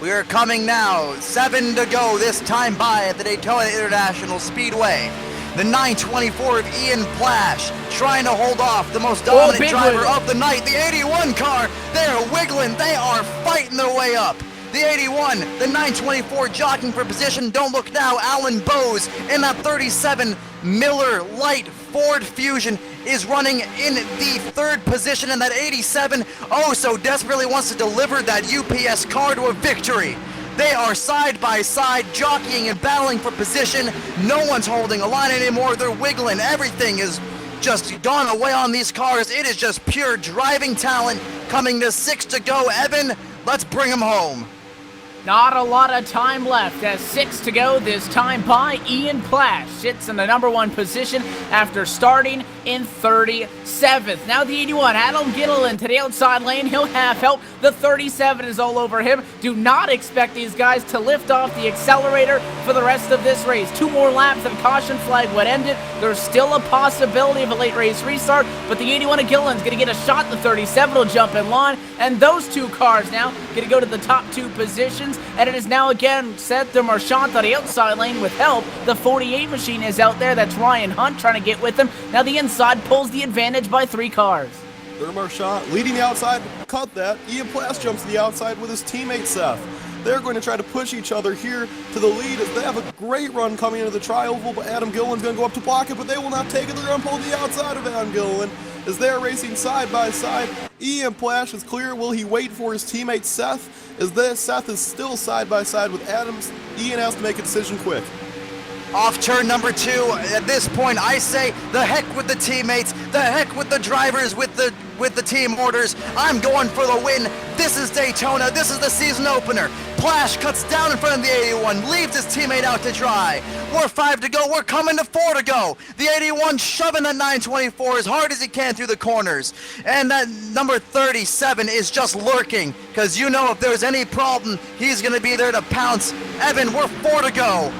We are coming now, 7 to go this time by at the Daytona International Speedway. The 924 of Ian Plash trying to hold off the most dominant driver of the night, the 81 car. They are wiggling, they are fighting their way up. The 81, the 924 jockeying for position. Don't look now, Alan Bowes in that 37 Miller Lite Ford Fusion is running in the 3rd position, and that 87 oh so desperately wants to deliver that UPS car to a victory. They are side by side, jockeying and battling for position. No one's holding a line anymore. They're wiggling. Everything is just gone away on these cars. It is just pure driving talent. Coming to 6 to go. Evan, let's bring them home. Not a lot of time left as 6 to go this time by. Ian Plash sits in the number 1 position after starting in 37th. Now the 81, Adam Gilliland to the outside lane. He'll have help. The 37 is all over him. Do not expect these guys to lift off the accelerator for the rest of this race. 2 more laps and caution flag would end it. There's still a possibility of a late race restart, but the 81 of Gilliland's going to get a shot. The 37 will jump in line, and those 2 cars now going to go to the top 2 positions. And it is now again Seth de Marchant on the outside lane with help. The 48 machine is out there. That's Ryan Hunt trying to get with him. Now the inside pulls the advantage by 3 cars. De Marchant leading the outside, cut that. Ian Plash jumps to the outside with his teammate Seth. They're going to try to push each other here to the lead as they have a great run coming into the tri-oval, but Adam Gilliland's going to go up to block it, but they will not take it. They're going to pull the outside of Adam Gilliland as they're racing side by side. Ian Plash is clear. Will he wait for his teammate Seth? Seth is still side by side with Adams. Ian has to make a decision quick. Off turn number 2, at this point I say the heck with the teammates. The heck with the drivers, with the team orders. I'm going for the win. This is Daytona. This is the season opener. Plash cuts down in front of the 81, leaves his teammate out to dry. We're 5 to go. We're coming to 4 to go. The 81 shoving that 924 as hard as he can through the corners. And that number 37 is just lurking, because you know if there's any problem, he's going to be there to pounce. Evan, we're 4 to go.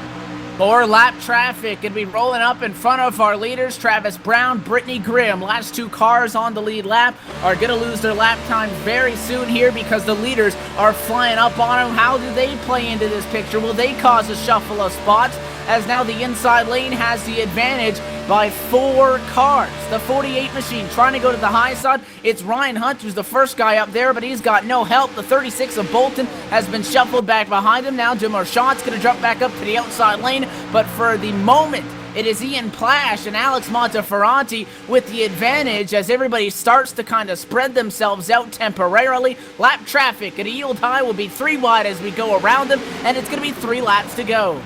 More lap traffic gonna be rolling up in front of our leaders. Travis Brown, Brittany Grimm, last 2 cars on the lead lap, are gonna lose their lap time very soon here because the leaders are flying up on them. How do they play into this picture? Will they cause a shuffle of spots, as now the inside lane has the advantage by 4 cars? The 48 machine trying to go to the high side. It's Ryan Hunt who's the first guy up there, but he's got no help. The 36 of Bolton has been shuffled back behind him. Now Demarchant's going to jump back up to the outside lane, but for the moment, it is Ian Plash and Alex Monteferranti with the advantage as everybody starts to kind of spread themselves out temporarily. Lap traffic at a yield high will be 3 wide as we go around them, and it's going to be 3 laps to go.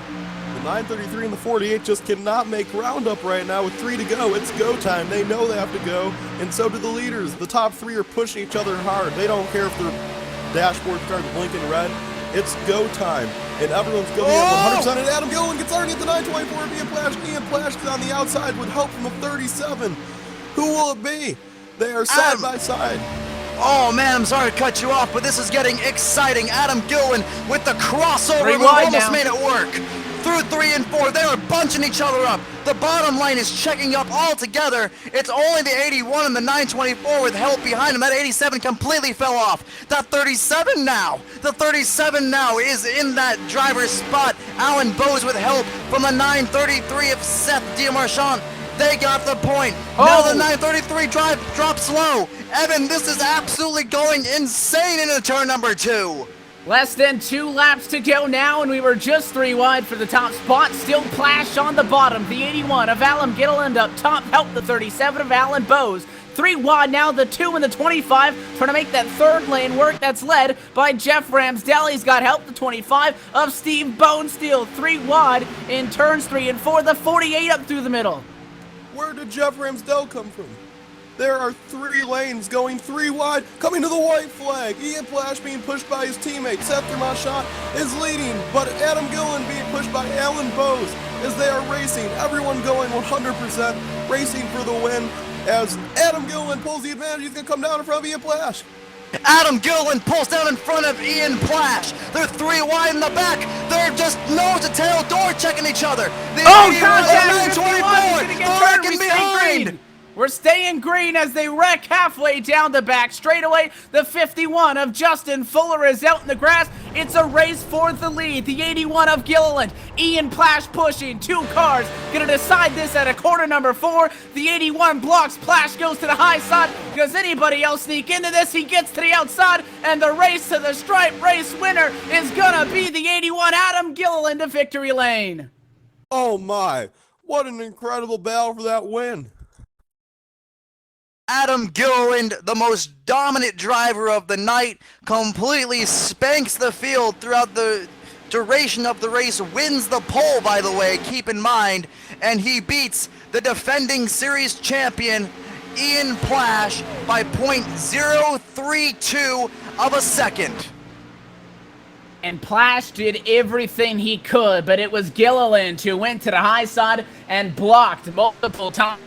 933 and the 48 just cannot make roundup right now with 3 to go. It's go time. They know they have to go, and so do the leaders. The top 3 are pushing each other hard. They don't care if their dashboard starts blinking red. It's go time, and everyone's going at 100%, and Adam Gillen gets already at the 924. Ian Plash is on the outside with help from the 37. Who will it be? They are side by side. Oh man, I'm sorry to cut you off, but this is getting exciting. Adam Gillen with the crossover, 3 who wide almost now. made it work. Through 3 and 4, they are bunching each other up. The bottom line is checking up all together. It's only the 81 and the 924 with help behind him. That 87 completely fell off. That 37 now. The 37 now is in that driver's spot. Alan Bowes with help from the 933 of Seth Demarchant. They got the point. Now the 933 drops low. Evan, this is absolutely going insane into turn number 2. Less than 2 laps to go now, and we were just 3 wide for the top spot. Still Plash on the bottom. The 81 of Alan Gilliland up top helped the 37 of Alan Bowes. 3 wide now, the 2 and the 25 trying to make that 3rd lane work. That's led by Jeff Ramsdell. He's got help, the 25 of Steve Bonesteel. 3 wide in turns 3 and 4. The 48 up through the middle. Where did Jeff Ramsdell come from? There are 3 lanes going 3 wide, coming to the white flag. Ian Plash being pushed by his teammate. Seth Demarchant is leading, but Adam Gillen being pushed by Alan Bowes as they are racing. Everyone going 100%, racing for the win. As Adam Gillen pulls the advantage, he's going to come down in front of Ian Plash. Adam Gillen pulls down in front of Ian Plash. They're 3 wide in the back. They're just nose to tail door checking each other. The 81 and 924, they're wrecking behind. We're staying green as they wreck halfway down the back straightaway. The 51 of Justin Fuller is out in the grass. It's a race for the lead. The 81 of Gilliland. Ian Plash pushing 2 cars. Gonna decide this at a corner number 4. The 81 blocks. Plash goes to the high side. Does anybody else sneak into this? He gets to the outside, and the race to the stripe race winner is gonna be the 81 Adam Gilliland to victory lane. Oh my, what an incredible battle for that win. Adam Gilliland, the most dominant driver of the night, completely spanks the field throughout the duration of the race, wins the pole, by the way, keep in mind, and he beats the defending series champion, Ian Plash, by .032 of a second. And Plash did everything he could, but it was Gilliland who went to the high side and blocked multiple times.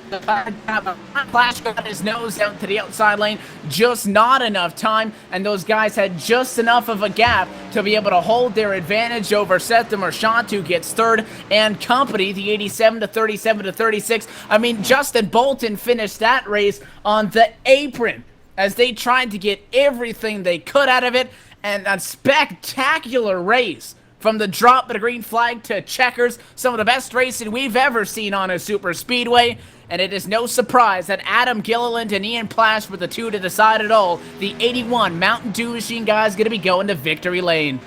Plash got his nose out to the outside lane, just not enough time, and those guys had just enough of a gap to be able to hold their advantage over Seth Demarchant, who gets 3rd, and company, the 87 to 37 to 36. I mean, Justin Bolton finished that race on the apron as they tried to get everything they could out of it, and a spectacular race. From the drop of the green flag to checkers, some of the best racing we've ever seen on a super speedway. And it is no surprise that Adam Gilliland and Ian Plash were the 2 to decide it all. The 81 Mountain Dew Machine guys going to be going to victory lane.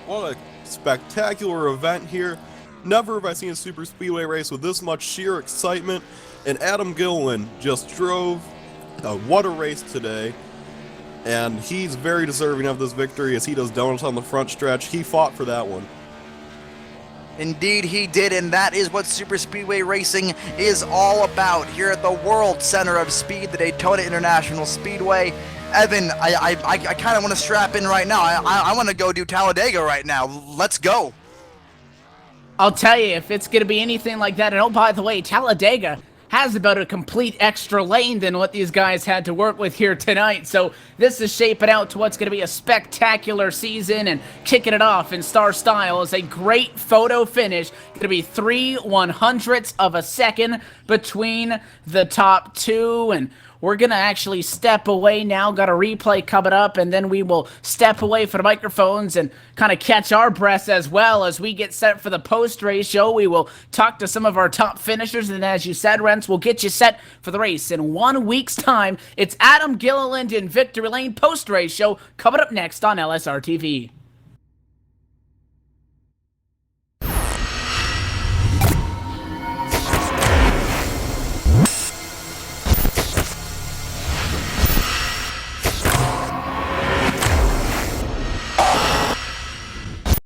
What a spectacular event here. Never have I seen a super speedway race with this much sheer excitement. And Adam Gilliland just drove. What a race today. And he's very deserving of this victory as he does donuts on the front stretch. He fought for that one. Indeed he did, and that is what Super Speedway racing is all about here at the World Center of Speed, the Daytona International Speedway. Evan, I kind of want to strap in right now. I want to go do Talladega right now. Let's go. I'll tell you, if it's going to be anything like that, and oh, by the way, Talladega has about a complete extra lane than what these guys had to work with here tonight. So this is shaping out to what's going to be a spectacular season, and kicking it off in star style is a great photo finish. Going to be 3/100ths of a second between the top two, and we're going to actually step away now. Got a replay coming up, and then we will step away from the microphones and kind of catch our breaths as well as we get set for the post-race show. We will talk to some of our top finishers, and as you said, Rents, we'll get you set for the race. In 1 week's time, it's Adam Gilliland in Victory Lane post-race show coming up next on LSR TV.